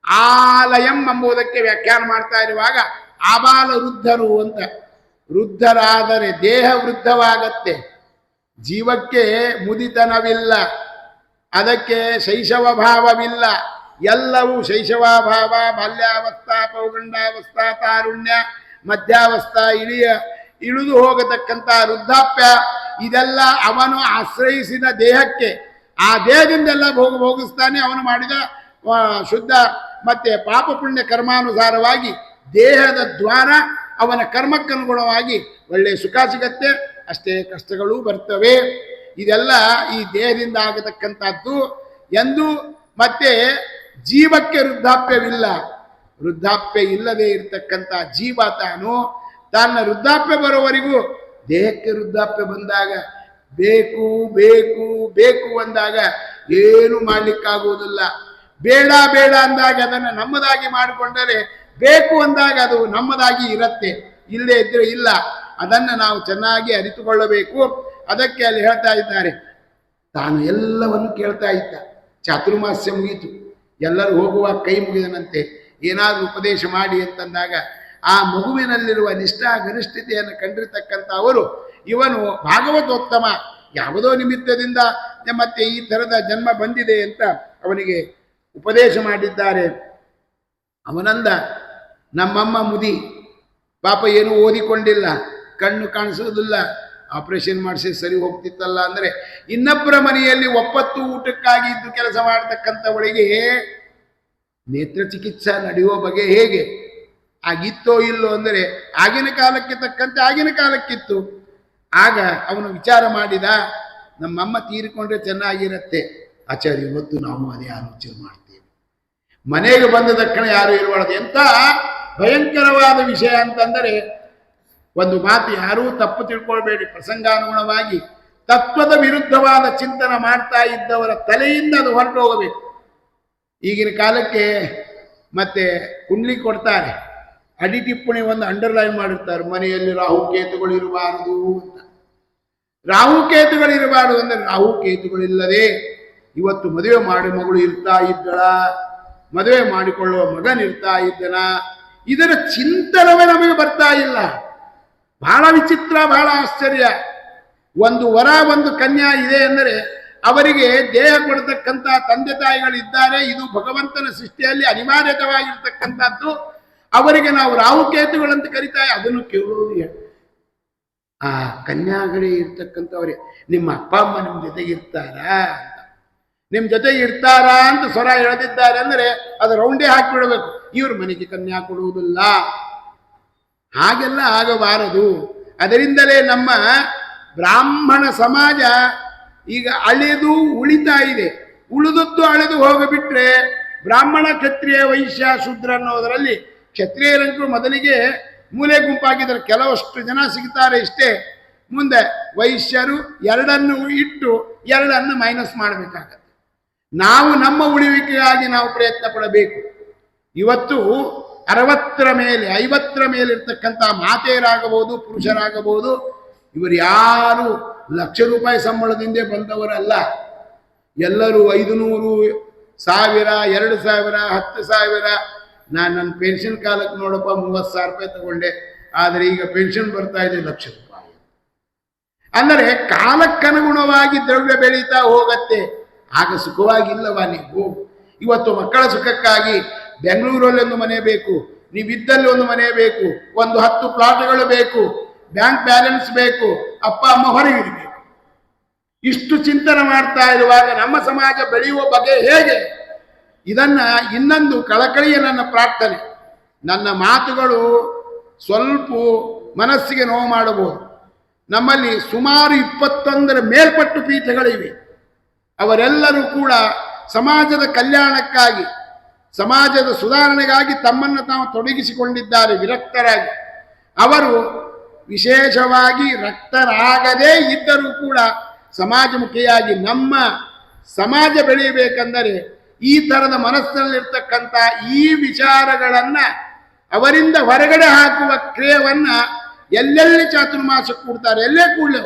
ಆಲಯಂ ಎಂಬುದಕ್ಕೆ ವ್ಯಾಖ್ಯಾನ ಮಾಡ್ತಾ ಇರುವಾಗ ಆಬಾಲ ವೃದ್ಧರು ಅಂತ. ವೃದ್ಧರಾದರೆ ದೇಹ ವೃದ್ಧವಾಗತ್ತೆ, ಜೀವಕ್ಕೆ ಮುದಿತನವಿಲ್ಲ, ಅದಕ್ಕೆ ಶೈಶವ ಭಾವವಿಲ್ಲ. ಎಲ್ಲವೂ ಶೈಶವಾಭಾವ, ಬಾಲ್ಯಾವಸ್ಥಾ, ಪೌಗಂಡಾವಸ್ಥಾ, ತಾರುಣ್ಯ, ಮಧ್ಯಾವಸ್ಥಾ, ಇಳಿದು ಹೋಗತಕ್ಕಂಥ ವೃದ್ಧಾಪ್ಯ, ಇದೆಲ್ಲ ಅವನು ಆಶ್ರಯಿಸಿದ ದೇಹಕ್ಕೆ, ಆ ದೇಹದಿಂದೆಲ್ಲ ಭೋಗಿಸ್ತಾನೆ. ಅವನು ಮಾಡಿದ ಶುದ್ಧ ಮತ್ತೆ ಪಾಪ ಪುಣ್ಯ ಕರ್ಮಾನುಸಾರವಾಗಿ ದೇಹದ ದ್ವಾರ ಅವನ ಕರ್ಮಕ್ಕನುಗುಣವಾಗಿ ಒಳ್ಳೆಯ ಸುಖ ಸಿಗತ್ತೆ, ಅಷ್ಟೇ ಕಷ್ಟಗಳು ಬರ್ತವೆ. ಇದೆಲ್ಲ ಈ ದೇಹದಿಂದ ಆಗತಕ್ಕಂಥದ್ದು ಎಂದು. ಮತ್ತೆ ಜೀವಕ್ಕೆ ವೃದ್ಧಾಪ್ಯವಿಲ್ಲ. ವೃದ್ಧಾಪ್ಯ ಇಲ್ಲದೆ ಇರತಕ್ಕಂಥ ಜೀವ ತಾನು ತನ್ನ ವೃದ್ಧಾಪ್ಯ ಬರೋವರೆಗೂ, ದೇಹಕ್ಕೆ ವೃದ್ಧಾಪ್ಯ ಬಂದಾಗ ಬೇಕು ಬೇಕು ಬೇಕು ಅಂದಾಗ ಏನು ಮಾಡ್ಲಿಕ್ಕಾಗುವುದಿಲ್ಲ. ಬೇಡ ಬೇಡ ಅಂದಾಗ ಅದನ್ನು ನಮ್ಮದಾಗಿ ಮಾಡಿಕೊಂಡರೆ, ಬೇಕು ಅಂದಾಗ ಅದು ನಮ್ಮದಾಗಿ ಇರತ್ತೆ, ಇಲ್ಲದೆ ಇದ್ರೆ ಇಲ್ಲ. ಅದನ್ನು ನಾವು ಚೆನ್ನಾಗಿ ಅರಿತುಕೊಳ್ಳಬೇಕು. ಅದಕ್ಕೆ ಅಲ್ಲಿ ಹೇಳ್ತಾ ಇದ್ದಾರೆ, ತಾನು ಎಲ್ಲವನ್ನು ಕೇಳ್ತಾ ಇದ್ದ. ಚಾತುರ್ಮಾಸ್ಯ ಮುಗೀತು, ಎಲ್ಲರೂ ಹೋಗುವಾಗ ಕೈ ಮುಗಿದನಂತೆ. ಏನಾದರೂ ಉಪದೇಶ ಮಾಡಿ ಅಂತಂದಾಗ ಆ ಮಗುವಿನಲ್ಲಿರುವ ನಿಷ್ಠಾ ಗರಿಷ್ಠತೆಯನ್ನು ಕಂಡಿರ್ತಕ್ಕಂಥ ಅವರು, ಇವನು ಭಾಗವತೋತ್ತಮ, ಯಾವುದೋ ನಿಮಿತ್ತದಿಂದ ಮತ್ತೆ ಈ ಥರದ ಜನ್ಮ ಬಂದಿದೆ ಅಂತ ಅವನಿಗೆ ಉಪದೇಶ ಮಾಡಿದ್ದಾರೆ. ಅವನಂದ, ನಮ್ಮಮ್ಮ ಮುದಿ ಪಾಪ ಏನೂ ಓದಿಕೊಂಡಿಲ್ಲ, ಕಣ್ಣು ಕಾಣಿಸೋದಿಲ್ಲ, ಆಪರೇಷನ್ ಮಾಡಿಸಿ ಸರಿ ಹೋಗ್ತಿತ್ತಲ್ಲ ಅಂದರೆ, ಇನ್ನೊಬ್ಬರ ಮನೆಯಲ್ಲಿ ಒಪ್ಪತ್ತು ಊಟಕ್ಕಾಗಿ ಇದ್ದು ಕೆಲಸ ಮಾಡತಕ್ಕಂಥವಳಿಗೆ ನೇತ್ರ ಚಿಕಿತ್ಸಾ ನಡೆಯುವ ಬಗೆ ಹೇಗೆ ಆಗಿತ್ತೋ ಇಲ್ಲೋ ಅಂದರೆ, ಆಗಿನ ಕಾಲಕ್ಕೆ ತಕ್ಕಂತೆ ಆಗಿನ ಕಾಲಕ್ಕಿತ್ತು. ಆಗ ಅವನು ವಿಚಾರ ಮಾಡಿದ, ನಮ್ಮಮ್ಮ ತೀರಿಕೊಂಡ್ರೆ ಚೆನ್ನಾಗಿರತ್ತೆ ಆಚಾರ್ಯ, ಇವತ್ತು ನಾವು ಅದೇ ಆಲೋಚನೆ ಮಾಡ್ತೇವೆ. ಮನೆಗೆ ಬಂದ ತಕ್ಷಣ ಯಾರು ಇರಬಾರ್ದು. ಎಂಥ ಭಯಂಕರವಾದ ವಿಷಯ ಅಂತಂದರೆ, ಒಂದು ಮಾತು ಯಾರೂ ತಪ್ಪು ತಿಳ್ಕೊಳ್ಬೇಡಿ, ಪ್ರಸಂಗಾನುಗುಣವಾಗಿ ತತ್ವದ ವಿರುದ್ಧವಾದ ಚಿಂತನ ಮಾಡ್ತಾ ಇದ್ದವರ ತಲೆಯಿಂದ ಅದು ಹೊರಟು ಹೋಗಬೇಕು. ಈಗಿನ ಕಾಲಕ್ಕೆ ಮತ್ತೆ ಕುಂಡ್ಲಿ ಕೊಡ್ತಾರೆ, ಅಡಿ ಟಿಪ್ಪಣಿ ಒಂದು ಅಂಡರ್ಲೈನ್ ಮಾಡಿರ್ತಾರೆ, ಮನೆಯಲ್ಲಿ ರಾಹುಕೇತುಗಳಿರಬಾರದು ಅಂತ. ರಾಹುಕೇತುಗಳಿರಬಾರದು ಅಂದರೆ ರಾಹುಕೇತುಗಳಿಲ್ಲದೆ ಇವತ್ತು ಮದುವೆ ಮಾಡಿ ಮಗಳು ಇರ್ತಾ ಇದ್ದಳ, ಮದುವೆ ಮಾಡಿಕೊಳ್ಳುವ ಮಗನಿರ್ತಾ ಇದ್ದನ, ಇದರ ಚಿಂತನವೇ ನಮಗೆ ಬರ್ತಾ ಇಲ್ಲ. ಬಹಳ ವಿಚಿತ್ರ, ಬಹಳ ಆಶ್ಚರ್ಯ. ಒಂದು ವರ ಒಂದು ಕನ್ಯಾ ಇದೆ ಅಂದರೆ ಅವರಿಗೆ ದೇಹ ಕೊಡತಕ್ಕಂಥ ತಂದೆ ತಾಯಿಗಳಿದ್ದಾರೆ. ಇದು ಭಗವಂತನ ಸೃಷ್ಟಿಯಲ್ಲಿ ಅನಿವಾರ್ಯವಾಗಿರ್ತಕ್ಕಂಥದ್ದು. ಅವರಿಗೆ ನಾವು ರಾಹುಕೇತುಗಳಂತ ಕರಿತಾಯಿ, ಅದನ್ನು ಕೇಳುವುದು ಆ ಕನ್ಯಾಗಳೇ ಇರ್ತಕ್ಕಂಥವ್ರೆ. ನಿಮ್ಮ ಅಪ್ಪ ಅಮ್ಮ ನಿಮ್ಮ ಜೊತೆಗೆ ಇರ್ತಾರಾ ಅಂತ, ನಿಮ್ಮ ಜೊತೆಗೆ ಇರ್ತಾರಾ ಅಂತ ಸ್ವರ ಎಳೆದಿದ್ದಾರೆ ಅಂದರೆ ಅದು ರೌಂಡೇ ಹಾಕಿಬಿಡಬೇಕು. ಇವ್ರ ಮನೆಗೆ ಕನ್ಯಾ ಕೊಡುವುದಿಲ್ಲ, ಹಾಗೆಲ್ಲ ಆಗಬಾರದು. ಅದರಿಂದಲೇ ನಮ್ಮ ಬ್ರಾಹ್ಮಣ ಸಮಾಜ ಈಗ ಅಳೆದು ಉಳಿತಾ ಇದೆ. ಉಳಿದದ್ದು ಅಳೆದು ಹೋಗಿಬಿಟ್ರೆ ಬ್ರಾಹ್ಮಣ, ಕ್ಷತ್ರಿಯ, ವೈಶ್ಯ, ಶೂದ್ರ ಅನ್ನೋದರಲ್ಲಿ ಕ್ಷತ್ರಿಯರಂತೂ ಮೊದಲಿಗೆ ಮೂಲೆ ಗುಂಪಾಗಿದ್ದಾರೆ, ಕೆಲವಷ್ಟು ಜನ ಸಿಗ್ತಾರೆ ಇಷ್ಟೇ. ಮುಂದೆ ವೈಶ್ಯರು ಎರಡನ್ನು ಇಟ್ಟು ಎರಡನ್ನು ಮೈನಸ್ ಮಾಡಬೇಕಾಗತ್ತೆ. ನಾವು ನಮ್ಮ ಉಳಿವಿಕೆಗಾಗಿ ನಾವು ಪ್ರಯತ್ನ ಪಡಬೇಕು. ಇವತ್ತು 60ರ ಮೇಲೆ 50ರ ಮೇಲೆ ಇರ್ತಕ್ಕಂಥ ಮಾತೆಯರಾಗಬಹುದು, ಪುರುಷರಾಗಬಹುದು, ಇವರು ಯಾರು ಲಕ್ಷ ರೂಪಾಯಿ ಸಂಬಳದಿಂದ ಬಂದವರಲ್ಲ. ಎಲ್ಲರೂ 500, 1000, 2000, 10,000. ನಾನು ನನ್ನ ಪೆನ್ಷನ್ ಕಾಲಕ್ಕೆ ನೋಡಪ್ಪ 30,000 ರೂಪಾಯಿ ತಗೊಂಡೆ, ಆದರೆ ಈಗ ಪೆನ್ಷನ್ ಬರ್ತಾ ಇದೆ ಲಕ್ಷ ರೂಪಾಯಿ. ಅಂದರೆ ಕಾಲಕ್ಕನುಗುಣವಾಗಿ ದ್ರವ್ಯ ಬೆಳೀತಾ ಹೋಗತ್ತೆ. ಆಗ ಸುಖವಾಗಿಲ್ಲವಾ ನೀವು? ಇವತ್ತು ಮಕ್ಕಳ ಸುಖಕ್ಕಾಗಿ ಬೆಂಗಳೂರಲ್ಲಿ ಒಂದು ಮನೆ ಬೇಕು, ನೀವಿದ್ದಲ್ಲಿ ಒಂದು ಮನೆ ಬೇಕು, ಒಂದು 10 ಪ್ಲಾಟ್ಗಳು ಬೇಕು, ಬ್ಯಾಂಕ್ ಬ್ಯಾಲೆನ್ಸ್ ಬೇಕು, ಅಪ್ಪ ಅಮ್ಮ ಹೊರಗಿರಬೇಕು. ಇಷ್ಟು ಚಿಂತನೆ ಮಾಡ್ತಾ ಇರುವಾಗ ನಮ್ಮ ಸಮಾಜ ಬೆಳೆಯುವ ಬಗೆ ಹೇಗೆ? ಇದನ್ನ ಇನ್ನೊಂದು ಕಳಕಳಿಯ ನನ್ನ ಪ್ರಾರ್ಥನೆ. ನನ್ನ ಮಾತುಗಳು ಸ್ವಲ್ಪ ಮನಸ್ಸಿಗೆ ನೋವು ಮಾಡಬಹುದು. ನಮ್ಮಲ್ಲಿ ಸುಮಾರು 21 ಮೇಲ್ಪಟ್ಟು ಪೀಠಗಳಿವೆ. ಅವರೆಲ್ಲರೂ ಕೂಡ ಸಮಾಜದ ಕಲ್ಯಾಣಕ್ಕಾಗಿ, ಸಮಾಜದ ಸುಧಾರಣೆಗಾಗಿ ತಮ್ಮನ್ನು ತಾವು ತೊಡಗಿಸಿಕೊಂಡಿದ್ದಾರೆ ವಿರಕ್ತರಾಗಿ. ಅವರು ವಿಶೇಷವಾಗಿ ರಕ್ತರಾಗದೇ ಇದ್ದರೂ ಕೂಡ ಸಮಾಜಮುಖಿಯಾಗಿ ನಮ್ಮ ಸಮಾಜ ಬೆಳೆಯಬೇಕೆಂದರೆ ಈ ಥರದ ಮನಸ್ಸಿನಲ್ಲಿರ್ತಕ್ಕಂಥ ಈ ವಿಚಾರಗಳನ್ನು ಅವರಿಂದ ಹೊರಗಡೆ ಹಾಕುವ ಕ್ರಿಯೆಯನ್ನು ಎಲ್ಲೆಲ್ಲಿ ಚಾತುರ್ಮಾಸ ಕೂಡ್ತಾರೆ, ಎಲ್ಲೇ ಕೂಡಲಿ,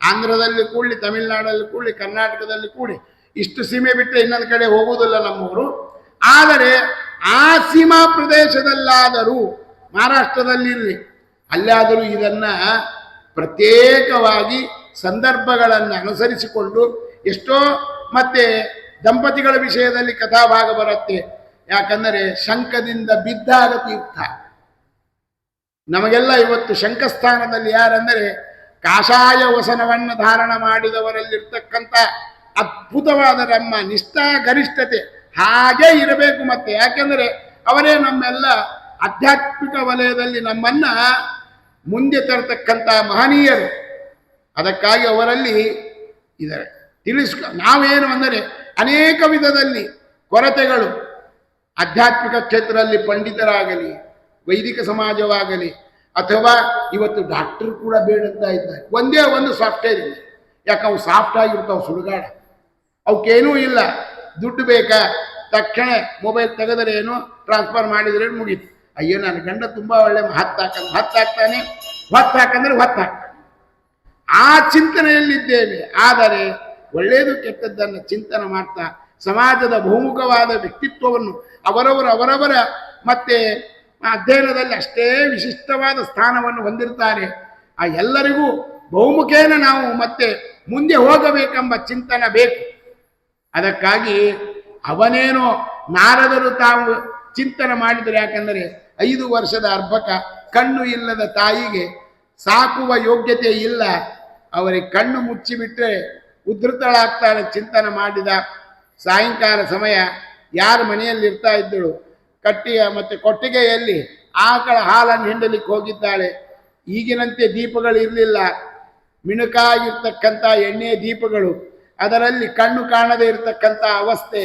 ಆಂಧ್ರದಲ್ಲಿ ಕೂಡಲಿ, ತಮಿಳುನಾಡಲ್ಲಿ ಕೂಡಲಿ, ಕರ್ನಾಟಕದಲ್ಲಿ ಕೂಡಿ, ಇಷ್ಟು ಸೀಮೆ ಬಿಟ್ಟರೆ ಇನ್ನೊಂದು ಕಡೆ ಹೋಗುವುದಿಲ್ಲ ನಮ್ಮವರು. ಆದರೆ ಆ ಸೀಮಾ ಪ್ರದೇಶದಲ್ಲಾದರೂ, ಮಹಾರಾಷ್ಟ್ರದಲ್ಲಿರಲಿ, ಅಲ್ಲಾದರೂ ಇದನ್ನು ಪ್ರತ್ಯೇಕವಾಗಿ ಸಂದರ್ಭಗಳನ್ನು ಅನುಸರಿಸಿಕೊಂಡು, ಎಷ್ಟೋ ಮತ್ತೆ ದಂಪತಿಗಳ ವಿಷಯದಲ್ಲಿ ಕಥಾಭಾಗ ಬರುತ್ತೆ. ಯಾಕಂದರೆ ಶಂಖದಿಂದ ಬಿದ್ದಾಗ ತೀರ್ಥ. ನಮಗೆಲ್ಲ ಇವತ್ತು ಶಂಖಸ್ಥಾನದಲ್ಲಿ ಯಾರೆಂದರೆ ಕಾಷಾಯ ವಸನವನ್ನು ಧಾರಣ ಮಾಡಿದವರಲ್ಲಿರ್ತಕ್ಕಂಥ ಅದ್ಭುತವಾದ ನಮ್ಮ ನಿಷ್ಠಾ ಗರಿಷ್ಠತೆ ಹಾಗೇ ಇರಬೇಕು. ಮತ್ತೆ ಯಾಕೆಂದರೆ ಅವರೇ ನಮ್ಮೆಲ್ಲ ಆಧ್ಯಾತ್ಮಿಕ ವಲಯದಲ್ಲಿ ನಮ್ಮನ್ನ ಮುಂದೆ ತರತಕ್ಕಂಥ ಮಹನೀಯರು. ಅದಕ್ಕಾಗಿ ಅವರಲ್ಲಿ ಇದ್ದಾರೆ. ನಾವೇನು ಅಂದರೆ ಅನೇಕ ವಿಧದಲ್ಲಿ ಕೊರತೆಗಳು, ಆಧ್ಯಾತ್ಮಿಕ ಕ್ಷೇತ್ರದಲ್ಲಿ ಪಂಡಿತರಾಗಲಿ, ವೈದಿಕ ಸಮಾಜವಾಗಲಿ, ಅಥವಾ ಇವತ್ತು ಡಾಕ್ಟರ್ ಕೂಡ ಬೇಡಂತ ಇದ್ದಾರೆ. ಒಂದೇ ಒಂದು ಸಾಫ್ಟ್ವೇರ್ ಇದೆ. ಯಾಕೆ ಅವು ಸಾಫ್ಟ್ ಆಗಿರ್ತಾವೆ, ಸುಡುಗಾಡ, ಅವಕ್ಕೇನೂ ಇಲ್ಲ. ದುಡ್ಡು ಬೇಕಾ, ತಕ್ಷಣ ಮೊಬೈಲ್ ತೆಗೆದರೆ ಏನು, ಟ್ರಾನ್ಸ್ಫರ್ ಮಾಡಿದರೆ ಮುಗೀತು. ಅಯ್ಯೋ ನನ್ನ ಗಂಡ ತುಂಬ ಒಳ್ಳೆ ಹತ್ತಾಕ್ತಾನೆ, ಹೊತ್ತಾಕಂದ್ರೆ ಹೊತ್ತಾಕ್ತಾನೆ. ಆ ಚಿಂತನೆಯಲ್ಲಿದ್ದೇವೆ. ಆದರೆ ಒಳ್ಳೆಯದು ಕೆಟ್ಟದ್ದನ್ನು ಚಿಂತನೆ ಮಾಡ್ತಾ ಸಮಾಜದ ಬಹುಮುಖವಾದ ವ್ಯಕ್ತಿತ್ವವನ್ನು ಅವರವರ ಮತ್ತೆ ಅಧ್ಯಯನದಲ್ಲಿ ಅಷ್ಟೇ ವಿಶಿಷ್ಟವಾದ ಸ್ಥಾನವನ್ನು ಹೊಂದಿರ್ತಾರೆ. ಆ ಎಲ್ಲರಿಗೂ ಬಹುಮುಖೇನ ನಾವು ಮತ್ತೆ ಮುಂದೆ ಹೋಗಬೇಕೆಂಬ ಚಿಂತನೆ ಬೇಕು. ಅದಕ್ಕಾಗಿ ಅವನೇನೋ ನಾರದರು ತಾವು ಚಿಂತನೆ ಮಾಡಿದರೆ, ಯಾಕಂದರೆ 5 ವರ್ಷದ ಅರ್ಭಕ ಕಣ್ಣು ಇಲ್ಲದ ತಾಯಿಗೆ ಸಾಕುವ ಯೋಗ್ಯತೆ ಇಲ್ಲ, ಅವರಿಗೆ ಕಣ್ಣು ಮುಚ್ಚಿಬಿಟ್ರೆ ಉದ್ಧತಳಾಗ್ತಾಳೆ ಚಿಂತನೆ ಮಾಡಿದ. ಸಾಯಂಕಾಲ ಸಮಯ ಯಾರ ಮನೆಯಲ್ಲಿ ಇರ್ತಾ ಇದ್ದಳು, ಕಟ್ಟಿಗೆ ಮತ್ತೆ ಕೊಟ್ಟಿಗೆಯಲ್ಲಿ ಆಕಳ ಹಾಲನ್ನು ಹಿಂಡಲಿಕ್ಕೆ ಹೋಗಿದ್ದಾಳೆ. ಈಗಿನಂತೆ ದೀಪಗಳು ಇರಲಿಲ್ಲ, ಮಿಣುಕಾಗಿರ್ತಕ್ಕಂಥ ಎಣ್ಣೆ ದೀಪಗಳು, ಅದರಲ್ಲಿ ಕಣ್ಣು ಕಾಣದೇ ಇರತಕ್ಕಂಥ ಅವಸ್ಥೆ.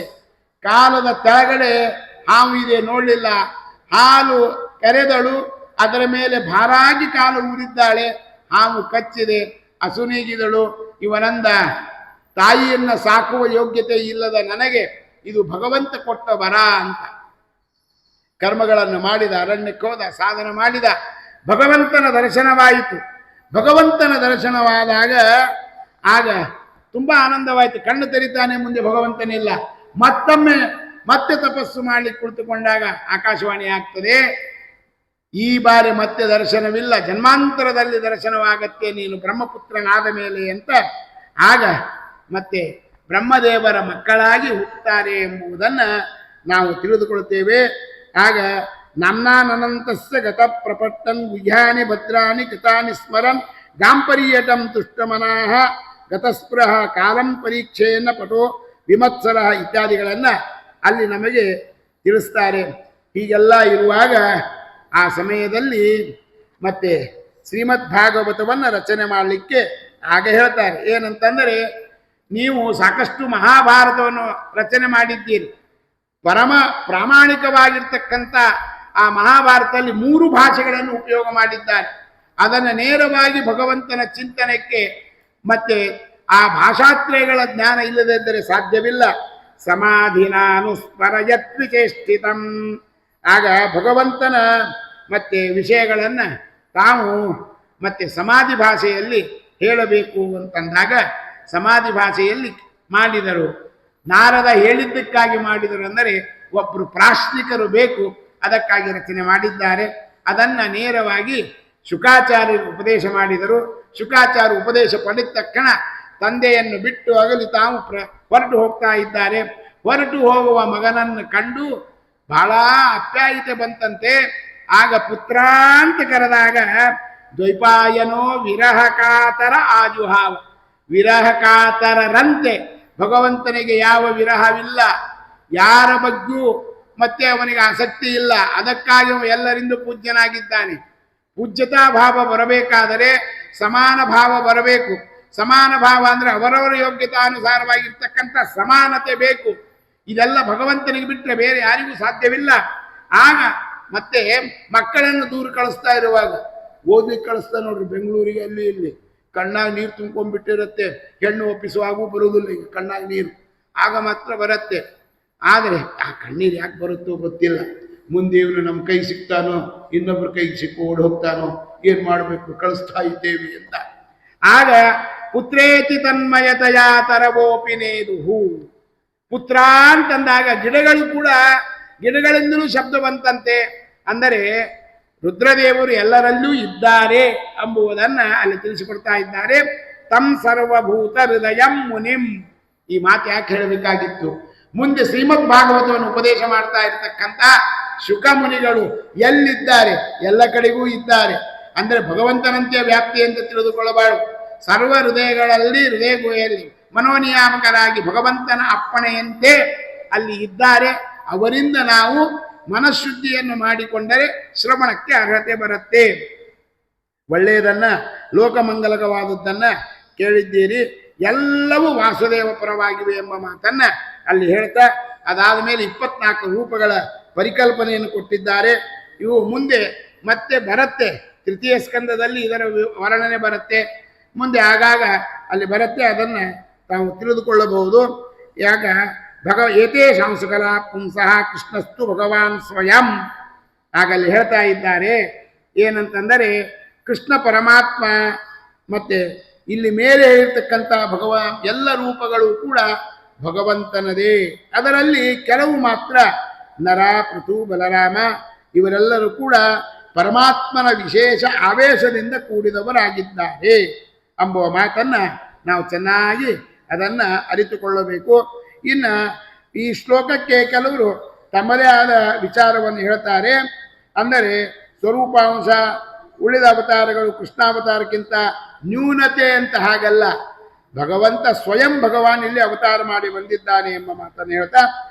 ಕಾಲದ ಕೆಳಗಡೆ ಹಾವು ಇದೆ ನೋಡಲಿಲ್ಲ, ಹಾಲು ಕೆರೆದಳು, ಅದರ ಮೇಲೆ ಭಾರಾಗಿ ಕಾಲು ಊರಿದ್ದಾಳೆ, ಹಾವು ಕಚ್ಚಿದೆ, ಅಸುನೀಗಿದಳು. ಇವನಂದ, ತಾಯಿಯನ್ನ ಸಾಕುವ ಯೋಗ್ಯತೆ ಇಲ್ಲದ ನನಗೆ ಇದು ಭಗವಂತ ಕೊಟ್ಟ ವರ ಅಂತ. ಕರ್ಮಗಳನ್ನು ಮಾಡಿದ, ಅರಣ್ಯಕ್ಕೆ ಹೋದ, ಸಾಧನೆ ಮಾಡಿದ, ಭಗವಂತನ ದರ್ಶನವಾಯಿತು. ಭಗವಂತನ ದರ್ಶನವಾದಾಗ ಆಗ ತುಂಬಾ ಆನಂದವಾಯಿತು. ಕಣ್ಣು ತೆರಿತಾನೆ, ಮುಂದೆ ಭಗವಂತನಿಲ್ಲ. ಮತ್ತೆ ತಪಸ್ಸು ಮಾಡಿ ಕುಳಿತುಕೊಂಡಾಗ ಆಕಾಶವಾಣಿ ಆಗ್ತದೆ, ಈ ಬಾರಿ ಮತ್ತೆ ದರ್ಶನವಿಲ್ಲ, ಜನ್ಮಾಂತರದಲ್ಲಿ ದರ್ಶನವಾಗತ್ತೆ, ನೀನು ಬ್ರಹ್ಮಪುತ್ರನಾದ ಮೇಲೆ ಅಂತ. ಆಗ ಮತ್ತೆ ಬ್ರಹ್ಮದೇವರ ಮಕ್ಕಳಾಗಿ ಹುಟ್ಟುತ್ತಾರೆ ಎಂಬುದನ್ನು ನಾವು ತಿಳಿದುಕೊಳ್ತೇವೆ. ಆಗ ನಮ್ನಾನಂತಸ್ಯ ಗತ ಪ್ರಪಟ್ಟನ್ ಗುಹ್ಯಾನಿ ಭದ್ರಾನಿ ಕೃತಾನಿ ಸ್ಮರನ್ ಗಾಂಪರ್ಯಟಂ ತುಷ್ಟಮನಾಹ ಗತಸ್ಪೃಹ ಕಾಲಂ ಪರೀಕ್ಷೆಯನ್ನ ಪಟೋ ವಿಮತ್ಸರ ಇತ್ಯಾದಿಗಳನ್ನು ಅಲ್ಲಿ ನಮಗೆ ತಿಳಿಸ್ತಾರೆ. ಹೀಗೆಲ್ಲ ಇರುವಾಗ ಆ ಸಮಯದಲ್ಲಿ ಮತ್ತೆ ಶ್ರೀಮದ್ ಭಾಗವತವನ್ನು ರಚನೆ ಮಾಡಲಿಕ್ಕೆ ಆಗ ಹೇಳ್ತಾರೆ. ಏನಂತಂದರೆ, ನೀವು ಸಾಕಷ್ಟು ಮಹಾಭಾರತವನ್ನು ರಚನೆ ಮಾಡಿದ್ದೀರಿ, ಪರಮ ಪ್ರಾಮಾಣಿಕವಾಗಿರ್ತಕ್ಕಂಥ ಆ ಮಹಾಭಾರತದಲ್ಲಿ 3 ಭಾಷೆಗಳನ್ನು ಉಪಯೋಗ ಮಾಡಿದ್ದಾರೆ. ಅದನ್ನು ನೇರವಾಗಿ ಭಗವಂತನ ಚಿಂತನೆಗೆ ಮತ್ತೆ ಆ ಭಾಷಾತ್ರಯಗಳ ಜ್ಞಾನ ಇಲ್ಲದಿದ್ದರೆ ಸಾಧ್ಯವಿಲ್ಲ. ಸಮಾಧಿನಾನುಸ್ಮರಯತ್ವಿಚೇಷ್ಟಿತಂ. ಆಗ ಭಗವಂತನ ಮತ್ತೆ ವಿಷಯಗಳನ್ನು ತಾವು ಮತ್ತೆ ಸಮಾಧಿ ಭಾಷೆಯಲ್ಲಿ ಹೇಳಬೇಕು ಅಂತಂದಾಗ ಸಮಾಧಿ ಭಾಷೆಯಲ್ಲಿ ಮಾಡಿದರು. ನಾರದ ಹೇಳಿದ್ದಕ್ಕಾಗಿ ಮಾಡಿದರು, ಅಂದರೆ ಒಬ್ಬರು ಪ್ರಾಶ್ನಿಕರು ಬೇಕು, ಅದಕ್ಕಾಗಿ ರಚನೆ ಮಾಡಿದ್ದಾರೆ. ಅದನ್ನು ನೇರವಾಗಿ ಶುಕಾಚಾರ್ಯರು ಉಪದೇಶ ಮಾಡಿದರು. ಶುಕಾಚಾರ್ಯ ಉಪದೇಶ ಪಡೆದ ತಕ್ಷಣ ತಂದೆಯನ್ನು ಬಿಟ್ಟು ಅಗಲಿ ತಾವು ಹೊರಟು ಹೋಗ್ತಾ ಇದ್ದಾರೆ. ಹೊರಟು ಹೋಗುವ ಮಗನನ್ನು ಕಂಡು ಬಹಳ ಅಪ್ಯಾಯತೆ ಬಂತಂತೆ. ಆಗ ಪುತ್ರ ಅಂತ ಕರೆದಾಗ ದ್ವೈಪಾಯನೋ ವಿರಹಕಾತರ ಆಜುಹಾವ. ವಿರಹಕಾತರರಂತೆ ಭಗವಂತನಿಗೆ ಯಾವ ವಿರಹವಿಲ್ಲ, ಯಾರ ಬಗ್ಗೂ ಮತ್ತೆ ಅವನಿಗೆ ಆಸಕ್ತಿ ಇಲ್ಲ. ಅದಕ್ಕಾಗಿ ಎಲ್ಲರಿಂದ ಪೂಜ್ಯನಾಗಿದ್ದಾನೆ. ಪೂಜ್ಯತಾ ಭಾವ ಬರಬೇಕಾದರೆ ಸಮಾನ ಭಾವ ಬರಬೇಕು. ಸಮಾನ ಭಾವ ಅಂದರೆ ಅವರವರ ಯೋಗ್ಯತಾನುಸಾರವಾಗಿರ್ತಕ್ಕಂಥ ಸಮಾನತೆ ಬೇಕು. ಇದೆಲ್ಲ ಭಗವಂತನಿಗೆ ಬಿಟ್ಟರೆ ಬೇರೆ ಯಾರಿಗೂ ಸಾಧ್ಯವಿಲ್ಲ. ಆಗ ಮತ್ತೆ ಮಕ್ಕಳನ್ನು ದೂರ ಕಳಿಸ್ತಾ ಇರುವಾಗ ಓದ್ಲಿಕ್ಕೆ ಕಳಿಸ್ತಾ ನೋಡ್ರಿ, ಬೆಂಗಳೂರಿಗೆ ಅಲ್ಲಿ ಇಲ್ಲಿ ಕಣ್ಣಾಗಿ ನೀರು ತುಂಬ್ಕೊಂಡ್ಬಿಟ್ಟಿರುತ್ತೆ. ಹೆಣ್ಣು ಒಪ್ಪಿಸುವಾಗೂ ಬರುವುದಿಲ್ಲ, ಈಗ ಕಣ್ಣಾಗಿ ನೀರು ಆಗ ಮಾತ್ರ ಬರುತ್ತೆ. ಆದರೆ ಆ ಕಣ್ಣೀರು ಯಾಕೆ ಬರುತ್ತೋ ಗೊತ್ತಿಲ್ಲ. ಮುಂದೆ ಇವನು ನಮ್ಮ ಕೈ ಸಿಗ್ತಾನೋ, ಇನ್ನೊಬ್ಬರ ಕೈಗೆ ಸಿಕ್ಕು ಓಡಿ ಹೋಗ್ತಾನೋ, ಏನು ಮಾಡಬೇಕು, ಕಳಿಸ್ತಾ ಇದ್ದೇವೆ ಅಂತ. ಆಗ ಪುತ್ರೇತಿ ತನ್ಮಯತೆಯ ತರವೋಪಿನೇದು ಹೂ. ಪುತ್ರ ಅಂತಂದಾಗ ಗಿಡಗಳು ಕೂಡ, ಗಿಡಗಳಿಂದಲೂ ಶಬ್ದ ಬಂತಂತೆ. ಅಂದರೆ ರುದ್ರದೇವರು ಎಲ್ಲರಲ್ಲೂ ಇದ್ದಾರೆ ಎಂಬುವುದನ್ನು ಅಲ್ಲಿ ತಿಳಿಸಿಕೊಡ್ತಾ ಇದ್ದಾರೆ. ತಂ ಸರ್ವಭೂತ ಹೃದಯಂ ಮುನಿಂ. ಈ ಮಾತು ಯಾಕೆ ಹೇಳಬೇಕಾಗಿತ್ತು? ಮುಂದೆ ಶ್ರೀಮದ್ ಭಾಗವತವನ್ನು ಉಪದೇಶ ಮಾಡ್ತಾ ಇರತಕ್ಕಂಥ ಶುಕ ಮುನಿಗಳು ಎಲ್ಲಿದ್ದಾರೆ? ಎಲ್ಲ ಕಡೆಗೂ ಇದ್ದಾರೆ. ಅಂದರೆ ಭಗವಂತನಂತೆ ವ್ಯಾಪ್ತಿ ಅಂತ ತಿಳಿದುಕೊಳ್ಳಬಾರದು. ಸರ್ವ ಹೃದಯಗಳಲ್ಲಿ, ಹೃದಯ ಗುಹೆಯಲ್ಲಿ ಮನೋನಿಯಾಮಕರಾಗಿ ಭಗವಂತನ ಅಪ್ಪಣೆಯಂತೆ ಅಲ್ಲಿ ಇದ್ದಾರೆ. ಅವರಿಂದ ನಾವು ಮನಃಶುದ್ಧಿಯನ್ನು ಮಾಡಿಕೊಂಡರೆ ಶ್ರವಣಕ್ಕೆ ಅರ್ಹತೆ ಬರುತ್ತೆ. ಒಳ್ಳೆಯದನ್ನ, ಲೋಕಮಂಗಲಕವಾದದ್ದನ್ನ ಕೇಳಿದ್ದೀರಿ, ಎಲ್ಲವೂ ವಾಸುದೇವ ಪರವಾಗಿವೆ ಎಂಬ ಮಾತನ್ನ ಅಲ್ಲಿ ಹೇಳ್ತಾ, ಅದಾದ ಮೇಲೆ 24 ರೂಪಗಳ ಪರಿಕಲ್ಪನೆಯನ್ನು ಕೊಟ್ಟಿದ್ದಾರೆ. ಇವು ಮುಂದೆ ಮತ್ತೆ ಬರುತ್ತೆ. ತೃತೀಯ ಸ್ಕಂದದಲ್ಲಿ ಇದರ ವರ್ಣನೆ ಬರುತ್ತೆ. ಮುಂದೆ ಆಗಾಗ ಅಲ್ಲಿ ಬರುತ್ತೆ, ಅದನ್ನು ತಾವು ತಿಳಿದುಕೊಳ್ಳಬಹುದು. ಯಾಕ ಏತೇಷಾಂ ಸಕಲ ಪುಂಸಃ ಕೃಷ್ಣಸ್ತು ಭಗವಾನ್ ಸ್ವಯಂ. ಆಗಲ್ಲಿ ಹೇಳ್ತಾ ಇದ್ದಾರೆ ಏನಂತಂದರೆ, ಕೃಷ್ಣ ಪರಮಾತ್ಮ ಮತ್ತೆ ಇಲ್ಲಿ ಮೇಲೆ ಹೇಳ್ತಕ್ಕಂಥ ಭಗವಾನ್ ಎಲ್ಲ ರೂಪಗಳು ಕೂಡ ಭಗವಂತನದೇ. ಅದರಲ್ಲಿ ಕೆಲವು ಮಾತ್ರ ನರ, ಪೃಥು, ಬಲರಾಮ ಇವರೆಲ್ಲರೂ ಕೂಡ ಪರಮಾತ್ಮನ ವಿಶೇಷ ಆವೇಶದಿಂದ ಕೂಡಿದವರಾಗಿದ್ದಾರೆ ಎಂಬುವ ಮಾತನ್ನು ನಾವು ಚೆನ್ನಾಗಿ ಅದನ್ನು ಅರಿತುಕೊಳ್ಳಬೇಕು. ಇನ್ನು ಈ ಶ್ಲೋಕಕ್ಕೆ ಕೆಲವರು ತಮ್ಮದೇ ಆದ ವಿಚಾರವನ್ನು ಹೇಳ್ತಾರೆ. ಅಂದರೆ ಸ್ವರೂಪಾಂಶ ಉಳಿದ ಅವತಾರಗಳು ಕೃಷ್ಣಾವತಾರಕ್ಕಿಂತ ನ್ಯೂನತೆ ಅಂತ ಹಾಗಲ್ಲ, ಭಗವಂತ ಸ್ವಯಂ ಭಗವಾನ್ ಇಲ್ಲಿ ಅವತಾರ ಮಾಡಿ ಬಂದಿದ್ದಾನೆ ಎಂಬ ಮಾತನ್ನು ಹೇಳ್ತಾ,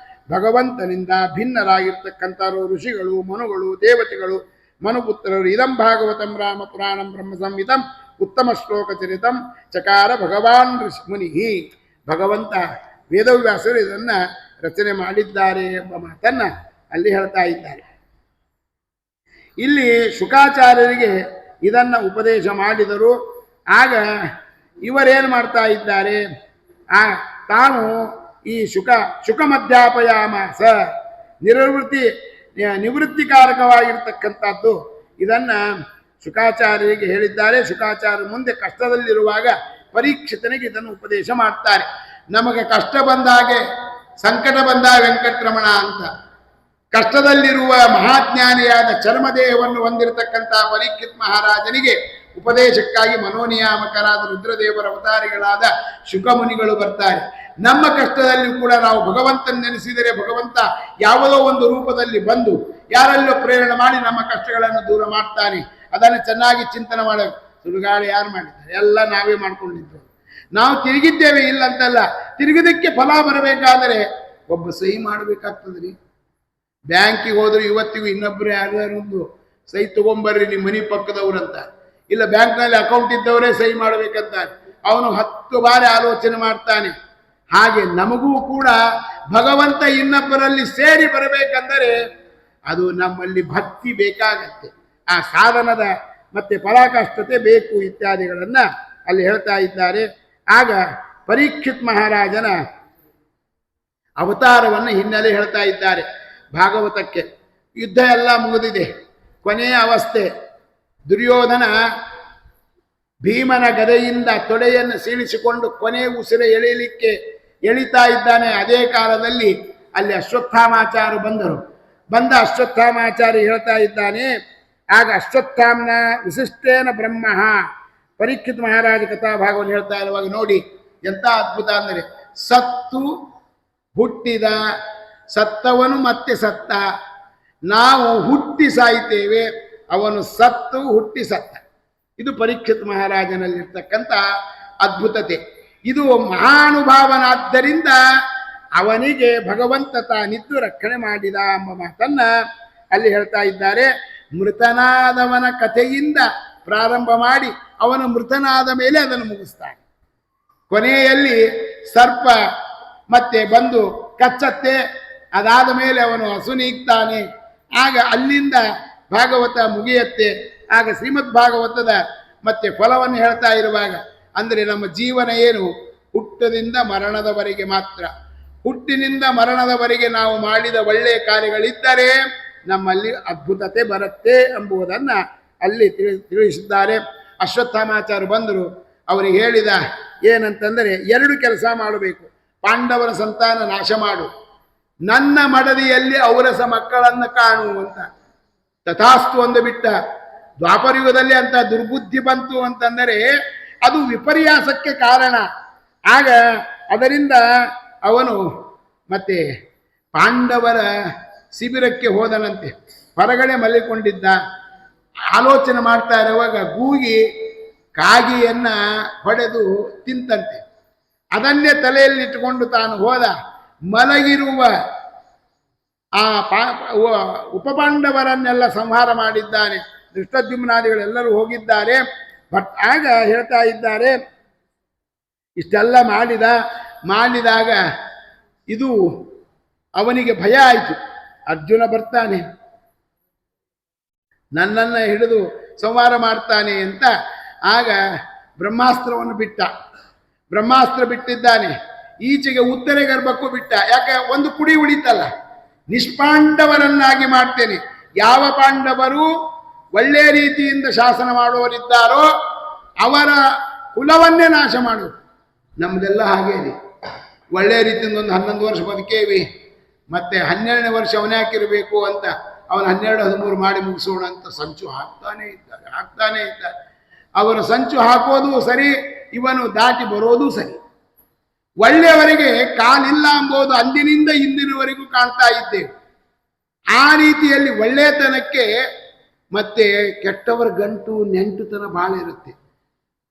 ಭಗವಂತನಿಂದ ಭಿನ್ನರಾಗಿರ್ತಕ್ಕಂಥವರು ಋಷಿಗಳು, ಮನುಗಳು, ದೇವತೆಗಳು, ಮನುಪುತ್ರರು. ಇದಂ ಭಾಗವತಂ ರಾಮ ಪುರಾಣಂ ಬ್ರಹ್ಮ ಸಂಹಿತಂ ಉತ್ತಮ ಶ್ಲೋಕ ಚರಿತಂ ಚಕಾರ ಭಗವಾನ್ ಋಷಿ ಮುನಿ. ಭಗವಂತ ವೇದವ್ಯಾಸರು ಇದನ್ನು ರಚನೆ ಮಾಡಿದ್ದಾರೆ ಎಂಬ ಮಾತನ್ನು ಅಲ್ಲಿ ಹೇಳ್ತಾ ಇದ್ದಾರೆ. ಇಲ್ಲಿ ಶುಕಾಚಾರ್ಯರಿಗೆ ಇದನ್ನು ಉಪದೇಶ ಮಾಡಿದರು. ಆಗ ಇವರೇನು ಮಾಡ್ತಾ ಇದ್ದಾರೆ, ತಾನು ಈ ಶುಕ ಮಧ್ಯಾಪಯಾಮಾಸ ನಿವೃತ್ತಿಕಾರಕವಾಗಿರ್ತಕ್ಕಂಥದ್ದು ಇದನ್ನು ಶುಕಾಚಾರ್ಯರಿಗೆ ಹೇಳಿದ್ದಾರೆ. ಶುಕಾಚಾರ್ಯ ಮುಂದೆ ಕಷ್ಟದಲ್ಲಿರುವಾಗ ಪರೀಕ್ಷಿತನಿಗೆ ಇದನ್ನು ಉಪದೇಶ ಮಾಡ್ತಾರೆ. ನಮಗೆ ಕಷ್ಟ ಬಂದಾಗೆ, ಸಂಕಟ ಬಂದಾಗ ವೆಂಕಟರಮಣ ಅಂತ, ಕಷ್ಟದಲ್ಲಿರುವ ಮಹಾಜ್ಞಾನಿಯಾದ ಚರ್ಮದೇಹವನ್ನು ಹೊಂದಿರತಕ್ಕಂಥ ಪರೀಕ್ಷಿತ್ ಮಹಾರಾಜನಿಗೆ ಉಪದೇಶಕ್ಕಾಗಿ ಮನೋನಿಯಾಮಕರಾದ ರುದ್ರದೇವರ ಅವತಾರಿಗಳಾದ ಶುಕಮುನಿಗಳು ಬರ್ತಾರೆ. ನಮ್ಮ ಕಷ್ಟದಲ್ಲಿ ಕೂಡ ನಾವು ಭಗವಂತನ ನೆನೆಸಿದರೆ ಭಗವಂತ ಯಾವುದೋ ಒಂದು ರೂಪದಲ್ಲಿ ಬಂದು ಯಾರಲ್ಲೋ ಪ್ರೇರಣೆ ಮಾಡಿ ನಮ್ಮ ಕಷ್ಟಗಳನ್ನು ದೂರ ಮಾಡ್ತಾನೆ. ಅದನ್ನು ಚೆನ್ನಾಗಿ ಚಿಂತನೆ ಮಾಡಬೇಕು. ಸುಡುಗಾಡು ಯಾರು ಮಾಡಿದ್ದಾರೆ? ಎಲ್ಲ ನಾವೇ ಮಾಡ್ಕೊಂಡಿದ್ದು. ನಾವು ತಿರುಗಿದ್ದೇವೆ ಇಲ್ಲ ಅಂತಲ್ಲ, ತಿರುಗಿದಕ್ಕೆ ಫಲ ಬರಬೇಕಾದರೆ ಒಬ್ಬ ಸಹಿ ಮಾಡಬೇಕಾಗ್ತದ್ರಿ. ಬ್ಯಾಂಕಿಗೆ ಹೋದ್ರೆ ಇವತ್ತಿಗೂ ಇನ್ನೊಬ್ಬರು ಯಾರ್ಯಾರೊಂದು ಸಹಿ ತಗೊಂಬರ್ರಿ ನಿಮ್ಮ ಮನೆ ಪಕ್ಕದವ್ರಂತ, ಇಲ್ಲ ಬ್ಯಾಂಕ್ನಲ್ಲಿ ಅಕೌಂಟ್ ಇದ್ದವರೇ ಸಹಿ ಮಾಡಬೇಕಂತ ಅವನು 10 ಬಾರಿ ಆಲೋಚನೆ ಮಾಡ್ತಾನೆ. ಹಾಗೆ ನಮಗೂ ಕೂಡ ಭಗವಂತ ಇನ್ನೊಬ್ಬರಲ್ಲಿ ಸೇರಿ ಬರಬೇಕಂದರೆ ಅದು ನಮ್ಮಲ್ಲಿ ಭಕ್ತಿ ಬೇಕಾಗತ್ತೆ, ಆ ಸಾಧನದ ಮತ್ತೆ ಪರಾಕಾಷ್ಠತೆ ಬೇಕು ಇತ್ಯಾದಿಗಳನ್ನ ಅಲ್ಲಿ ಹೇಳ್ತಾ ಇದ್ದಾರೆ. ಆಗ ಪರೀಕ್ಷಿತ್ ಮಹಾರಾಜನ ಅವತಾರವನ್ನು ಹಿನ್ನೆಲೆ ಹೇಳ್ತಾ ಇದ್ದಾರೆ. ಭಾಗವತಕ್ಕೆ ಯುದ್ಧ ಎಲ್ಲ ಮುಗಿದಿದೆ, ಕೊನೆಯ ಅವಸ್ಥೆ. ದುರ್ಯೋಧನ ಭೀಮನ ಗದೆಯಿಂದ ತೊಡೆಯನ್ನು ಸೀಳಿಸಿಕೊಂಡು ಕೊನೆ ಉಸಿರೆ ಎಳೆಯಲಿಕ್ಕೆ ಎಳಿತಾ ಇದ್ದಾನೆ. ಅದೇ ಕಾಲದಲ್ಲಿ ಅಲ್ಲಿ ಅಶ್ವತ್ಥಾಮಾಚಾರ್ಯ ಬಂದರು. ಬಂದ ಅಶ್ವತ್ಥಾಮಾಚಾರ್ಯ ಹೇಳ್ತಾ ಇದ್ದಾನೆ. ಆಗ ಅಶ್ವತ್ಥಾಮ್ನ ವಿಶಿಷ್ಟೇನ ಬ್ರಹ್ಮ, ಪರೀಕ್ಷಿತ್ ಮಹಾರಾಜ ಕಥಾಭಾಗವನ್ನು ಹೇಳ್ತಾ ಇರುವಾಗ ನೋಡಿ ಎಂಥ ಅದ್ಭುತ ಅಂದರೆ, ಸತ್ತು ಹುಟ್ಟಿದ, ಸತ್ತವನು ಮತ್ತೆ ಸತ್ತ, ನಾವು ಹುಟ್ಟಿ ಸಾಯ್ತೇವೆ, ಅವನು ಸತ್ತು ಹುಟ್ಟಿ ಸತ್ತ. ಇದು ಪರೀಕ್ಷಿತ್ ಮಹಾರಾಜನಲ್ಲಿರ್ತಕ್ಕಂಥ ಅದ್ಭುತತೆ. ಇದು ಮಹಾನುಭಾವನಾದ್ದರಿಂದ ಅವನಿಗೆ ಭಗವಂತ ತಾನಿದ್ದು ರಕ್ಷಣೆ ಮಾಡಿದ ಎಂಬ ಮಾತನ್ನ ಅಲ್ಲಿ ಹೇಳ್ತಾ ಇದ್ದಾರೆ. ಮೃತನಾದವನ ಕಥೆಯಿಂದ ಪ್ರಾರಂಭ ಮಾಡಿ ಅವನು ಮೃತನಾದ ಮೇಲೆ ಅದನ್ನು ಮುಗಿಸ್ತಾನೆ. ಕೊನೆಯಲ್ಲಿ ಸರ್ಪ ಮತ್ತೆ ಬಂದು ಕಚ್ಚತ್ತೆ, ಅದಾದ ಮೇಲೆ ಅವನು ಹಸುನೀಗ್ತಾನೆ. ಆಗ ಅಲ್ಲಿಂದ ಭಾಗವತ ಮುಗಿಯತ್ತೆ. ಆಗ ಶ್ರೀಮದ್ ಭಾಗವತದ ಮತ್ತೆ ಫಲವನ್ನು ಹೇಳ್ತಾ ಇರುವಾಗ, ಅಂದರೆ ನಮ್ಮ ಜೀವನ ಏನು, ಹುಟ್ಟದಿಂದ ಮರಣದವರೆಗೆ ಮಾತ್ರ. ಹುಟ್ಟಿನಿಂದ ಮರಣದವರೆಗೆ ನಾವು ಮಾಡಿದ ಒಳ್ಳೆಯ ಕಾರ್ಯಗಳಿದ್ದರೆ ನಮ್ಮಲ್ಲಿ ಅದ್ಭುತತೆ ಬರುತ್ತೆ ಎಂಬುದನ್ನು ಅಲ್ಲಿ ತಿಳಿಸಿದ್ದಾರೆ. ಅಶ್ವತ್ಥಾಮಾಚಾರ್ಯ ಬಂದರು, ಅವರಿಗೆ ಹೇಳಿದ ಏನಂತಂದರೆ 2 ಕೆಲಸ ಮಾಡಬೇಕು. ಪಾಂಡವರ ಸಂತಾನ ನಾಶ ಮಾಡು, ನನ್ನ ಮಡದಿಯಲ್ಲಿ ಔರಸ ಮಕ್ಕಳನ್ನು ಕಾಣು ಅಂತ. ತಥಾಸ್ತು ಒಂದು ಬಿಟ್ಟ. ದ್ವಾಪರಯುಗದಲ್ಲಿ ಅಂತ ದುರ್ಬುದ್ಧಿ ಬಂತು ಅಂತಂದರೆ ಅದು ವಿಪರ್ಯಾಸಕ್ಕೆ ಕಾರಣ. ಆಗ ಅದರಿಂದ ಅವನು ಮತ್ತೆ ಪಾಂಡವರ ಶಿಬಿರಕ್ಕೆ ಹೋದನಂತೆ. ಹೊರಗಡೆ ಮಲ್ಲಿಕೊಂಡಿದ್ದ, ಆಲೋಚನೆ ಮಾಡ್ತಾ ಇರುವಾಗ ಗೂಗಿ ಕಾಗಿಯನ್ನ ಹೊಡೆದು ತಿಂತಂತೆ. ಅದನ್ನೇ ತಲೆಯಲ್ಲಿಟ್ಟುಕೊಂಡು ತಾನು ಹೋದ. ಮಲಗಿರುವ ಆ ಉಪಪಾಂಡವರನ್ನೆಲ್ಲ ಸಂಹಾರ ಮಾಡಿದ್ದಾನೆ. ಧೃಷ್ಟದ್ಯುಮ್ನಾದಿಗಳೆಲ್ಲರೂ ಹೋಗಿದ್ದಾರೆ. ಬಟ್ ಆಗ ಹೇಳ್ತಾ ಇದ್ದಾರೆ, ಇಷ್ಟೆಲ್ಲ ಮಾಡಿದಾಗ ಇದು ಅವನಿಗೆ ಭಯ ಆಯಿತು. ಅರ್ಜುನ ಬರ್ತಾನೆ, ನನ್ನನ್ನು ಹಿಡಿದು ಸಂಹಾರ ಮಾಡ್ತಾನೆ ಅಂತ. ಆಗ ಬ್ರಹ್ಮಾಸ್ತ್ರವನ್ನು ಬಿಟ್ಟ. ಬ್ರಹ್ಮಾಸ್ತ್ರ ಬಿಟ್ಟಿದ್ದಾನೆ. ಈಚೆಗೆ ಉತ್ತರೆ ಗರ್ಭಕ್ಕೂ ಬಿಟ್ಟ. ಯಾಕೆ, ಒಂದು ಕುಡಿ ಉಳಿತಲ್ಲ, ನಿಷ್ಪಾಂಡವರನ್ನಾಗಿ ಮಾಡ್ತೇನೆ. ಯಾವ ಪಾಂಡವರು ಒಳ್ಳೆಯ ರೀತಿಯಿಂದ ಶಾಸನ ಮಾಡುವವರಿದ್ದಾರೋ ಅವರ ಕುಲವನ್ನೇ ನಾಶ ಮಾಡು. ನಮ್ದೆಲ್ಲ ಹಾಗೇನೆ. ಒಳ್ಳೆಯ ರೀತಿಯಿಂದ ಒಂದು 11 ವರ್ಷ ಬದುಕೇವಿ, ಮತ್ತೆ 12ನೇ ವರ್ಷ ಅವನೇ ಹಾಕಿರಬೇಕು ಅಂತ ಅವನು 12, 13 ಮಾಡಿ ಮುಗಿಸೋಣ ಅಂತ ಸಂಚು ಹಾಕ್ತಾನೇ ಇದ್ದಾರೆ. ಅವರ ಸಂಚು ಹಾಕೋದು ಸರಿ, ಇವನು ದಾಟಿ ಬರೋದು ಸರಿ. ಒಳ್ಳೆಯವರಿಗೆ ಕಾಲಿಲ್ಲ ಎಂಬುದು ಅಂದಿನಿಂದ ಇಂದಿನವರೆಗೂ ಕಾಣ್ತಾ ಇದ್ದೇವೆ. ಆ ರೀತಿಯಲ್ಲಿ ಒಳ್ಳೆತನಕ್ಕೆ ಮತ್ತೆ ಕೆಟ್ಟವರ ಗಂಟು ನೆಂಟುತನ ಬಹಳ ಇರುತ್ತೆ.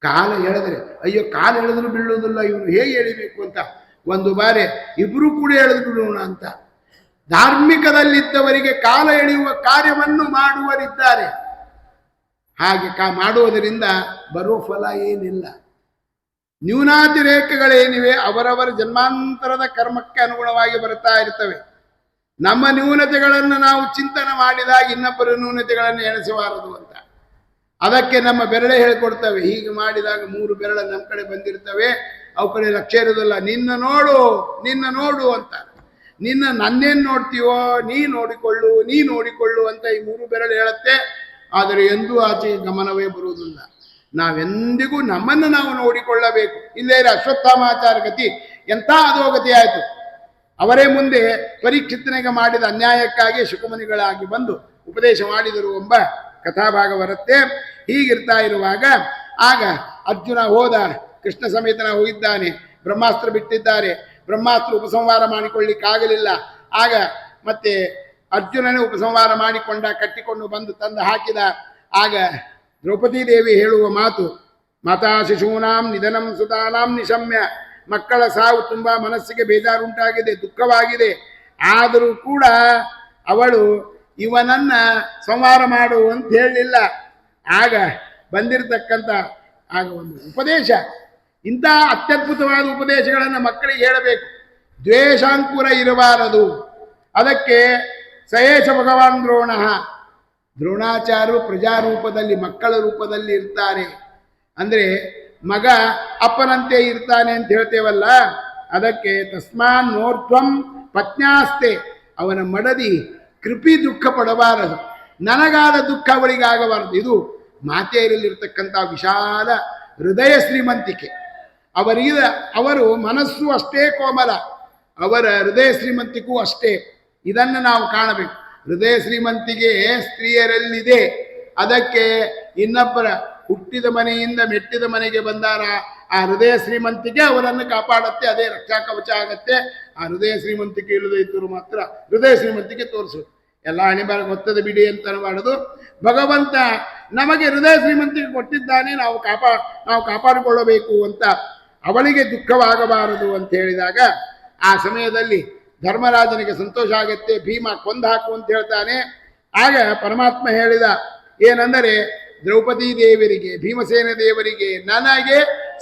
ಕಾಲ ಎಳೆದ್ರೆ ಅಯ್ಯೋ, ಕಾಲು ಎಳೆದ್ರು ಬೀಳುವುದಿಲ್ಲ, ಇವನು ಹೇಗೆ ಎಳಿಬೇಕು ಅಂತ ಒಂದು ಬಾರಿ ಇಬ್ರು ಕೂಡ ಎಳೆದು ಬಿಡೋಣ ಅಂತ. ಧಾರ್ಮಿಕದಲ್ಲಿದ್ದವರಿಗೆ ಕಾಲ ಎಳೆಯುವ ಕಾರ್ಯವನ್ನು ಮಾಡುವರಿದ್ದಾರೆ. ಹಾಗೆ ಮಾಡುವುದರಿಂದ ಬರೋ ಫಲ ಏನಿಲ್ಲ. ನ್ಯೂನಾತಿರೇಕಗಳೇನಿವೆ ಅವರವರ ಜನ್ಮಾಂತರದ ಕರ್ಮಕ್ಕೆ ಅನುಗುಣವಾಗಿ ಬರ್ತಾ ಇರ್ತವೆ. ನಮ್ಮ ನ್ಯೂನತೆಗಳನ್ನು ನಾವು ಚಿಂತನೆ ಮಾಡಿದಾಗ ಇನ್ನೊಬ್ಬರ ನ್ಯೂನತೆಗಳನ್ನು ಎಣಿಸಬಾರದು ಅಂತ. ಅದಕ್ಕೆ ನಮ್ಮ ಬೆರಳೆ ಹೇಳಿಕೊಡ್ತವೆ. ಹೀಗೆ ಮಾಡಿದಾಗ 3 ಬೆರಳ ನಮ್ಮ ಕಡೆ ಬಂದಿರ್ತವೆ, ಅವು ಕಡೆ ಲಕ್ಷ್ಯ ಇರೋದಿಲ್ಲ. ನಿನ್ನ ನೋಡು ಅಂತ. ನನ್ನೇನು ನೋಡ್ತೀವೋ ನೀ ನೋಡಿಕೊಳ್ಳು ಅಂತ ಈ 3 ಬೆರಳು ಹೇಳುತ್ತೆ. ಆದರೆ ಎಂದೂ ಆಚೆಗೆ ಗಮನವೇ ಬರುವುದಿಲ್ಲ. ನಾವೆಂದಿಗೂ ನಮ್ಮನ್ನು ನಾವು ನೋಡಿಕೊಳ್ಳಬೇಕು. ಇಲ್ಲೇ ಅಶ್ವತ್ಥಾಮಾಚಾರ ಗತಿ ಎಂಥ ಅಧೋಗತಿ ಆಯಿತು. ಅವರೇ ಮುಂದೆ ಪರೀಕ್ಷಿತನಿಗೆ ಮಾಡಿದ ಅನ್ಯಾಯಕ್ಕಾಗಿ ಶುಕಮುನಿಗಳಾಗಿ ಬಂದು ಉಪದೇಶ ಮಾಡಿದರು ಎಂಬ ಕಥಾಭಾಗ ಬರುತ್ತೆ. ಹೀಗಿರ್ತಾ ಇರುವಾಗ ಆಗ ಅರ್ಜುನ ಹೋದ, ಕೃಷ್ಣ ಸಮೇತನ ಹೋಗಿದ್ದಾನೆ. ಬ್ರಹ್ಮಾಸ್ತ್ರ ಬಿಟ್ಟಿದ್ದಾರೆ. ಬ್ರಹ್ಮಾಸ್ತ್ರ ಉಪಸಂಹಾರ ಮಾಡಿಕೊಳ್ಳಿಕ್ಕಾಗಲಿಲ್ಲ. ಆಗ ಮತ್ತೆ ಅರ್ಜುನನೇ ಉಪಸಂಹಾರ ಮಾಡಿಕೊಂಡ, ಕಟ್ಟಿಕೊಂಡು ಬಂದು ತಂದು ಹಾಕಿದ. ಆಗ ದ್ರೌಪದಿ ದೇವಿ ಹೇಳುವ ಮಾತು, ಮಾತಾ ಶಿಶೂನಾಂ ನಿಧನಂ ಸುತಾನಾಂ ನಿಶಮ್ಯ. ಮಕ್ಕಳ ಸಾವು ತುಂಬ ಮನಸ್ಸಿಗೆ ಬೇಜಾರುಂಟಾಗಿದೆ, ದುಃಖವಾಗಿದೆ. ಆದರೂ ಕೂಡ ಅವಳು ಇವನನ್ನ ಸಂಹಾರ ಮಾಡು ಅಂತ ಹೇಳಲಿಲ್ಲ. ಆಗ ಬಂದಿರತಕ್ಕಂಥ ಆಗ ಒಂದು ಉಪದೇಶ, ಇಂಥ ಅತ್ಯದ್ಭುತವಾದ ಉಪದೇಶಗಳನ್ನು ಮಕ್ಕಳಿಗೆ ಹೇಳಬೇಕು. ದ್ವೇಷಾಂಕುರ ಇರಬಾರದು. ಅದಕ್ಕೆ ಸಯೇಶ ಭಗವಾನ್ ದ್ರೋಣಾಚಾರ್ಯರು ಪ್ರಜಾರೂಪದಲ್ಲಿ ಮಕ್ಕಳ ರೂಪದಲ್ಲಿ ಇರ್ತಾರೆ. ಅಂದರೆ ಮಗ ಅಪ್ಪನಂತೆ ಇರ್ತಾನೆ ಅಂತ ಹೇಳ್ತೇವಲ್ಲ, ಅದಕ್ಕೆ ತಸ್ಮಾನ್ ನೋರ್ಧ್ವಂ ಪತ್ನ್ಯಾಸ್ತೆ. ಅವನ ಮಡದಿ ಕೃಪಿ ದುಃಖ ಪಡಬಾರದು, ನನಗಾದ ದುಃಖ ಅವಳಿಗಾಗಬಾರದು. ಇದು ಮಾತೆಯರಲ್ಲಿರ್ತಕ್ಕಂಥ ವಿಶಾಲ ಹೃದಯ ಶ್ರೀಮಂತಿಕೆ. ಅವರು ಮನಸ್ಸು ಅಷ್ಟೇ ಕೋಮಲ, ಅವರ ಹೃದಯ ಶ್ರೀಮಂತಿಕೂ ಅಷ್ಟೇ. ಇದನ್ನು ನಾವು ಕಾಣಬೇಕು. ಹೃದಯ ಶ್ರೀಮಂತಿಗೆ ಸ್ತ್ರೀಯರಲ್ಲಿದೆ. ಅದಕ್ಕೆ ಇನ್ನೊಬ್ಬರ ಹುಟ್ಟಿದ ಮನೆಯಿಂದ ಮೆಟ್ಟಿದ ಮನೆಗೆ ಬಂದಾರ ಆ ಹೃದಯ ಶ್ರೀಮಂತಿಕೆ ಅವರನ್ನು ಕಾಪಾಡುತ್ತೆ. ಅದೇ ರಕ್ಷಾ ಕವಚ ಆಗತ್ತೆ. ಆ ಹೃದಯ ಶ್ರೀಮಂತಿಕೆ ಇಲ್ಲದೆ ಇದ್ದರೂ ಮಾತ್ರ ಹೃದಯ ಶ್ರೀಮಂತಿಕೆ ತೋರಿಸೋದು. ಎಲ್ಲ ಹಣಿಬಾರ ಗೊತ್ತದ ಬಿಡಿ ಅಂತ ಮಾಡುದು. ಭಗವಂತ ನಮಗೆ ಹೃದಯ ಶ್ರೀಮಂತಿಕೆ ಕೊಟ್ಟಿದ್ದಾನೆ, ನಾವು ಕಾಪಾಡಿಕೊಳ್ಳಬೇಕು ಅಂತ. ಅವಳಿಗೆ ದುಃಖವಾಗಬಾರದು ಅಂತ ಹೇಳಿದಾಗ ಆ ಸಮಯದಲ್ಲಿ ಧರ್ಮರಾಜನಿಗೆ ಸಂತೋಷ ಆಗತ್ತೆ. ಭೀಮ ಕೊಂದು ಹಾಕು ಅಂತ ಹೇಳ್ತಾನೆ. ಆಗ ಪರಮಾತ್ಮ ಹೇಳಿದ ಏನೆಂದರೆ, ದ್ರೌಪದಿ ದೇವರಿಗೆ, ಭೀಮಸೇನ ದೇವರಿಗೆ ನನಗೆ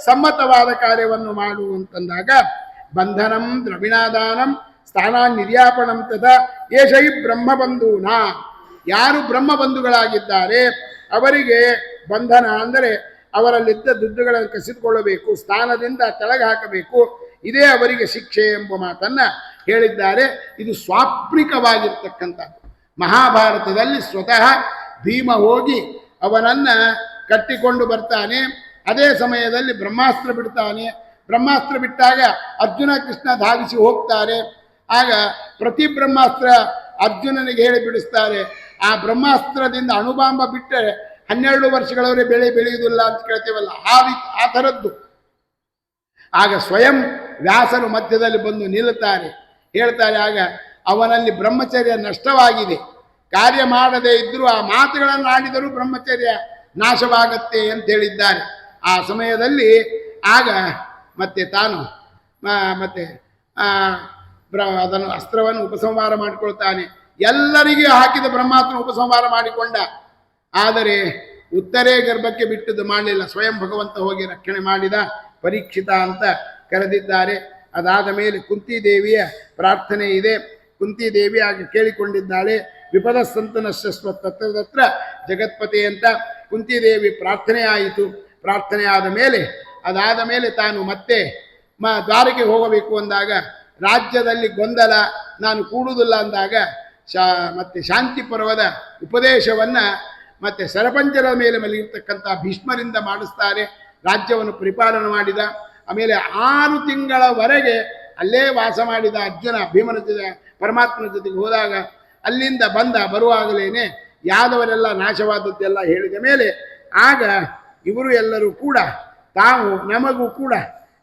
ಸಮ್ಮತವಾದ ಕಾರ್ಯವನ್ನು ಮಾಡು ಅಂತಂದಾಗ, ಬಂಧನಂ ದ್ರವಿಣಾದಾನಂ ಸ್ಥಾನಾನ್ ನಿರ್ಯಾಪಣಂ ತಥಾ ಏಷೈ ಬ್ರಹ್ಮಬಂಧೂನ. ಯಾರು ಬ್ರಹ್ಮಬಂಧುಗಳಾಗಿದ್ದಾರೆ ಅವರಿಗೆ ಬಂಧನ ಅಂದರೆ ಅವರಲ್ಲಿದ್ದ ದುಡ್ಡುಗಳನ್ನು ಕಸಿದುಕೊಳ್ಳಬೇಕು, ಸ್ಥಾನದಿಂದ ಕೆಳಗೆ ಹಾಕಬೇಕು. ಇದೇ ಅವರಿಗೆ ಶಿಕ್ಷೆ ಎಂಬ ಮಾತನ್ನ ಹೇಳಿದ್ದಾರೆ. ಇದು ಸ್ವಾಪ್ನಿಕವಾಗಿರ್ತಕ್ಕಂಥದ್ದು. ಮಹಾಭಾರತದಲ್ಲಿ ಸ್ವತಃ ಭೀಮ ಹೋಗಿ ಅವನನ್ನ ಕಟ್ಟಿಕೊಂಡು ಬರ್ತಾನೆ. ಅದೇ ಸಮಯದಲ್ಲಿ ಬ್ರಹ್ಮಾಸ್ತ್ರ ಬಿಡ್ತಾನೆ. ಬ್ರಹ್ಮಾಸ್ತ್ರ ಬಿಟ್ಟಾಗ ಅರ್ಜುನ ಕೃಷ್ಣ ಧಾವಿಸಿ ಹೋಗ್ತಾರೆ. ಆಗ ಪ್ರತಿ ಬ್ರಹ್ಮಾಸ್ತ್ರ ಅರ್ಜುನನಿಗೆ ಹೇಳಿ ಬಿಡಿಸ್ತಾರೆ. ಆ ಬ್ರಹ್ಮಾಸ್ತ್ರದಿಂದ ಅಣುಬಾಂಬ ಬಿಟ್ಟರೆ 12 ವರ್ಷಗಳವರೆಗೆ ಬೆಳೆಯುವುದಿಲ್ಲ ಅಂತ ಕೇಳ್ತೇವಲ್ಲ, ಆ ಥರದ್ದು. ಆಗ ಸ್ವಯಂ ವ್ಯಾಸರು ಮಧ್ಯದಲ್ಲಿ ಬಂದು ನಿಲ್ಲುತ್ತಾರೆ, ಹೇಳ್ತಾರೆ. ಆಗ ಅವನಲ್ಲಿ ಬ್ರಹ್ಮಚರ್ಯ ನಷ್ಟವಾಗಿದೆ, ಕಾರ್ಯ ಮಾಡದೇ ಇದ್ದರೂ ಆ ಮಾತುಗಳನ್ನು ಆಡಿದರೂ ಬ್ರಹ್ಮಚರ್ಯ ನಾಶವಾಗತ್ತೆ ಅಂತ ಹೇಳಿದ್ದಾರೆ. ಆ ಸಮಯದಲ್ಲಿ ಆಗ ಮತ್ತೆ ತಾನು ಮತ್ತೆ ಅದನ್ನು ಅಸ್ತ್ರವನ್ನು ಉಪಸಂಹಾರ ಮಾಡಿಕೊಳ್ತಾನೆ. ಎಲ್ಲರಿಗೂ ಹಾಕಿದ ಬ್ರಹ್ಮಾಸ್ತ್ರ ಉಪಸಂಹಾರ ಮಾಡಿಕೊಂಡ. ಆದರೆ ಉತ್ತರೇ ಗರ್ಭಕ್ಕೆ ಬಿಟ್ಟದ್ದು ಮಾಡಲಿಲ್ಲ. ಸ್ವಯಂ ಭಗವಂತ ಹೋಗಿ ರಕ್ಷಣೆ ಮಾಡಿದ. ಪರೀಕ್ಷಿತ ಅಂತ ಕರೆದಿದ್ದಾರೆ. ಅದಾದ ಮೇಲೆ ಕುಂತಿದೇವಿಯ ಪ್ರಾರ್ಥನೆ ಇದೆ. ಕುಂತಿದೇವಿ ಆಗ ಕೇಳಿಕೊಂಡಿದ್ದಾಳೆ, ವಿಪದ ಸಂತನಶ್ವ ತತ್ರ ಜಗತ್ಪತಿ ಅಂತ ಕುಂತಿದೇವಿ ಪ್ರಾರ್ಥನೆ ಆಯಿತು. ಪ್ರಾರ್ಥನೆ ಅದಾದ ಮೇಲೆ ತಾನು ಮತ್ತೆ ದ್ವಾರಕ್ಕೆ ಹೋಗಬೇಕು ಅಂದಾಗ, ರಾಜ್ಯದಲ್ಲಿ ಗೊಂದಲ, ನಾನು ಕೂಡುವುದಿಲ್ಲ ಅಂದಾಗ ಮತ್ತೆ ಶಾಂತಿ ಪರ್ವದ ಉಪದೇಶವನ್ನು ಮತ್ತೆ ಸರಪಂಚರ ಮೇಲೆ ಮಲಗಿರ್ತಕ್ಕಂಥ ಭೀಷ್ಮರಿಂದ ಮಾಡಿಸ್ತಾರೆ. ರಾಜ್ಯವನ್ನು ಪರಿಪಾಲನೆ ಮಾಡಿದ. ಆಮೇಲೆ 6 ತಿಂಗಳವರೆಗೆ ಅಲ್ಲೇ ವಾಸ ಮಾಡಿದ ಅರ್ಜುನ ಭೀಮನ ಜೊತೆ ಪರಮಾತ್ಮನ ಜೊತೆಗೆ ಹೋದಾಗ ಅಲ್ಲಿಂದ ಬರುವಾಗಲೇನೆ ಯಾದವರೆಲ್ಲ ನಾಶವಾದದ್ದೆಲ್ಲ ಹೇಳಿದ ಮೇಲೆ ಆಗ ಇವರು ಎಲ್ಲರೂ ಕೂಡ ತಾವು ನಮಗೂ ಕೂಡ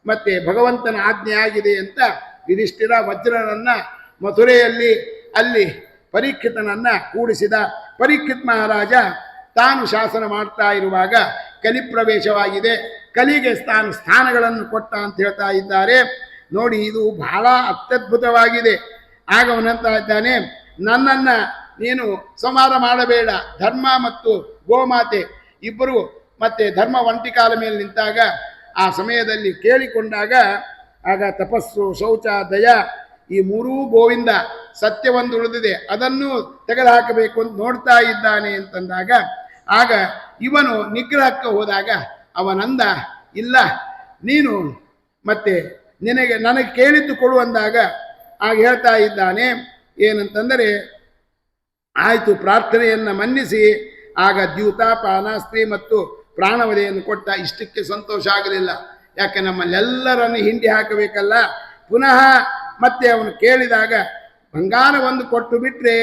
ಮತ್ತೆ ಭಗವಂತನ ಆಜ್ಞೆ ಆಗಿದೆ ಅಂತ ಯುಧಿಷ್ಠಿರ ವಜ್ರನನ್ನ ಮಥುರೆಯಲ್ಲಿ ಅಲ್ಲಿ ಪರೀಕ್ಷಿತನನ್ನ ಕೂಡಿಸಿದ. ಪರೀಕ್ಷಿತ್ ಮಹಾರಾಜ ತಾನು ಶಾಸನ ಮಾಡ್ತಾ ಇರುವಾಗ ಕಲಿ ಪ್ರವೇಶವಾಗಿದೆ, ಕಲಿಗೆ ಸ್ಥಾನಗಳನ್ನು ಕೊಟ್ಟ ಅಂತ ಹೇಳ್ತಾ ಇದ್ದಾರೆ. ನೋಡಿ, ಇದು ಬಹಳ ಅತ್ಯದ್ಭುತವಾಗಿದೆ. ಆಗ ಅವನಂತ ಇದ್ದಾನೆ, ನನ್ನನ್ನು ನೀನು ಸಂಹಾರ ಮಾಡಬೇಡ. ಧರ್ಮ ಮತ್ತು ಗೋಮಾತೆ ಇಬ್ಬರು ಮತ್ತೆ ಧರ್ಮ ಒಂಟಿಕಾಲ ಮೇಲೆ ನಿಂತಾಗ ಆ ಸಮಯದಲ್ಲಿ ಕೇಳಿಕೊಂಡಾಗ ಆಗ ತಪಸ್ಸು, ಶೌಚ, ದಯ ಈ ಮೂರೂ ಗೋವಿಂದ, ಸತ್ಯವೊಂದು ಉಳಿದಿದೆ ಅದನ್ನು ತೆಗೆದುಹಾಕಬೇಕು ಅಂತ ನೋಡ್ತಾ ಇದ್ದಾನೆ ಅಂತಂದಾಗ ಆಗ ಇವನು ನಿಗ್ರಹಕ್ಕೆ ಹೋದಾಗ ಅವನಂದ, ಇಲ್ಲ ನೀನು ಮತ್ತೆ ನನಗೆ ಕೇಳಿದ್ದು ಕೊಡು ಅಂದಾಗ ಆಗ ಹೇಳ್ತಾ ಇದ್ದಾನೆ ಏನಂತಂದರೆ, ಆಯಿತು ಪ್ರಾರ್ಥನೆಯನ್ನು ಮನ್ನಿಸಿ ಆಗ ದ್ಯೂತ, ಪಾನಾಸ್ತ್ರಿ ಮತ್ತು ಪ್ರಾಣವಧೆಯನ್ನು ಕೊಟ್ಟ. ಇಷ್ಟಕ್ಕೆ ಸಂತೋಷ ಆಗಲಿಲ್ಲ, ಯಾಕೆ ನಮ್ಮಲ್ಲೆಲ್ಲರನ್ನು ಹಿಂಡಿ ಹಾಕಬೇಕಲ್ಲ. ಪುನಃ ಮತ್ತೆ ಅವನು ಕೇಳಿದಾಗ ಬಂಗಾರವನ್ನು ಕೊಟ್ಟು ಬಿಟ್ಟರೆ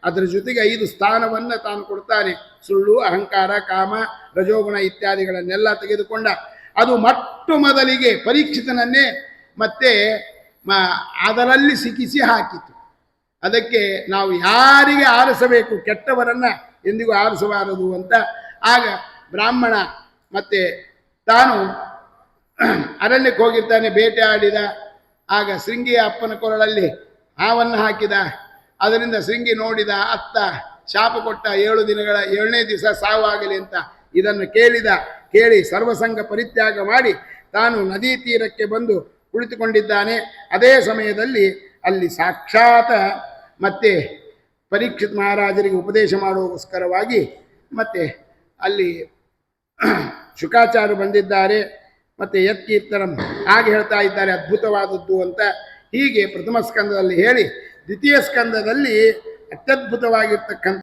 ಅದರ ಜೊತೆಗೆ 5 ಸ್ಥಾನವನ್ನು ತಾನು ಕೊಡ್ತಾನೆ. ಸುಳ್ಳು, ಅಹಂಕಾರ, ಕಾಮ, ರಜೋಗುಣ ಇತ್ಯಾದಿಗಳನ್ನೆಲ್ಲ ತೆಗೆದುಕೊಂಡ. ಅದು ಮೊದಲಿಗೆ ಪರೀಕ್ಷಿತನನ್ನೇ ಮತ್ತೆ ಅದರಲ್ಲಿ ಸಿಕ್ಕಿಸಿ ಹಾಕಿತು. ಅದಕ್ಕೆ ನಾವು ಯಾರಿಗೆ ಆರಿಸಬೇಕು, ಕೆಟ್ಟವರನ್ನ ಎಂದಿಗೂ ಆರಿಸಬಾರದು ಅಂತ. ಆಗ ಬ್ರಾಹ್ಮಣ ಮತ್ತೆ ತಾನು ಅರಣ್ಯಕ್ಕೆ ಹೋಗಿರ್ತಾನೆ, ಬೇಟೆ ಆಡಿದ. ಆಗ ಶೃಂಗಿಯ ಅಪ್ಪನ ಕೊರಳಲ್ಲಿ ಹಾವನ್ನು ಹಾಕಿದ. ಅದರಿಂದ ಶೃಂಗಿ ನೋಡಿದ, ಅತ್ತ ಶಾಪ ಕೊಟ್ಟ, 7ನೇ ದಿವಸ ಸಾವಾಗಲಿ ಅಂತ. ಇದನ್ನು ಕೇಳಿ ಸರ್ವಸಂಗ ಪರಿತ್ಯಾಗ ಮಾಡಿ ತಾನು ನದಿ ತೀರಕ್ಕೆ ಬಂದು ಕುಳಿತುಕೊಂಡಿದ್ದಾನೆ. ಅದೇ ಸಮಯದಲ್ಲಿ ಅಲ್ಲಿ ಸಾಕ್ಷಾತ್ ಮತ್ತೆ ಪರೀಕ್ಷಿತ್ ಮಹಾರಾಜರಿಗೆ ಉಪದೇಶ ಮಾಡುವಗೋಸ್ಕರವಾಗಿ ಮತ್ತೆ ಅಲ್ಲಿ ಶುಕಾಚಾರ್ಯರು ಬಂದಿದ್ದಾರೆ. ಮತ್ತೆ ಯತ್ಕೀರ್ತನಂ ಹಾಗೆ ಹೇಳ್ತಾ ಇದ್ದಾರೆ, ಅದ್ಭುತವಾದದ್ದು ಅಂತ. ಹೀಗೆ ಪ್ರಥಮ ಸ್ಕಂದದಲ್ಲಿ ಹೇಳಿ ದ್ವಿತೀಯ ಸ್ಕಂದದಲ್ಲಿ ಅತ್ಯದ್ಭುತವಾಗಿರ್ತಕ್ಕಂಥ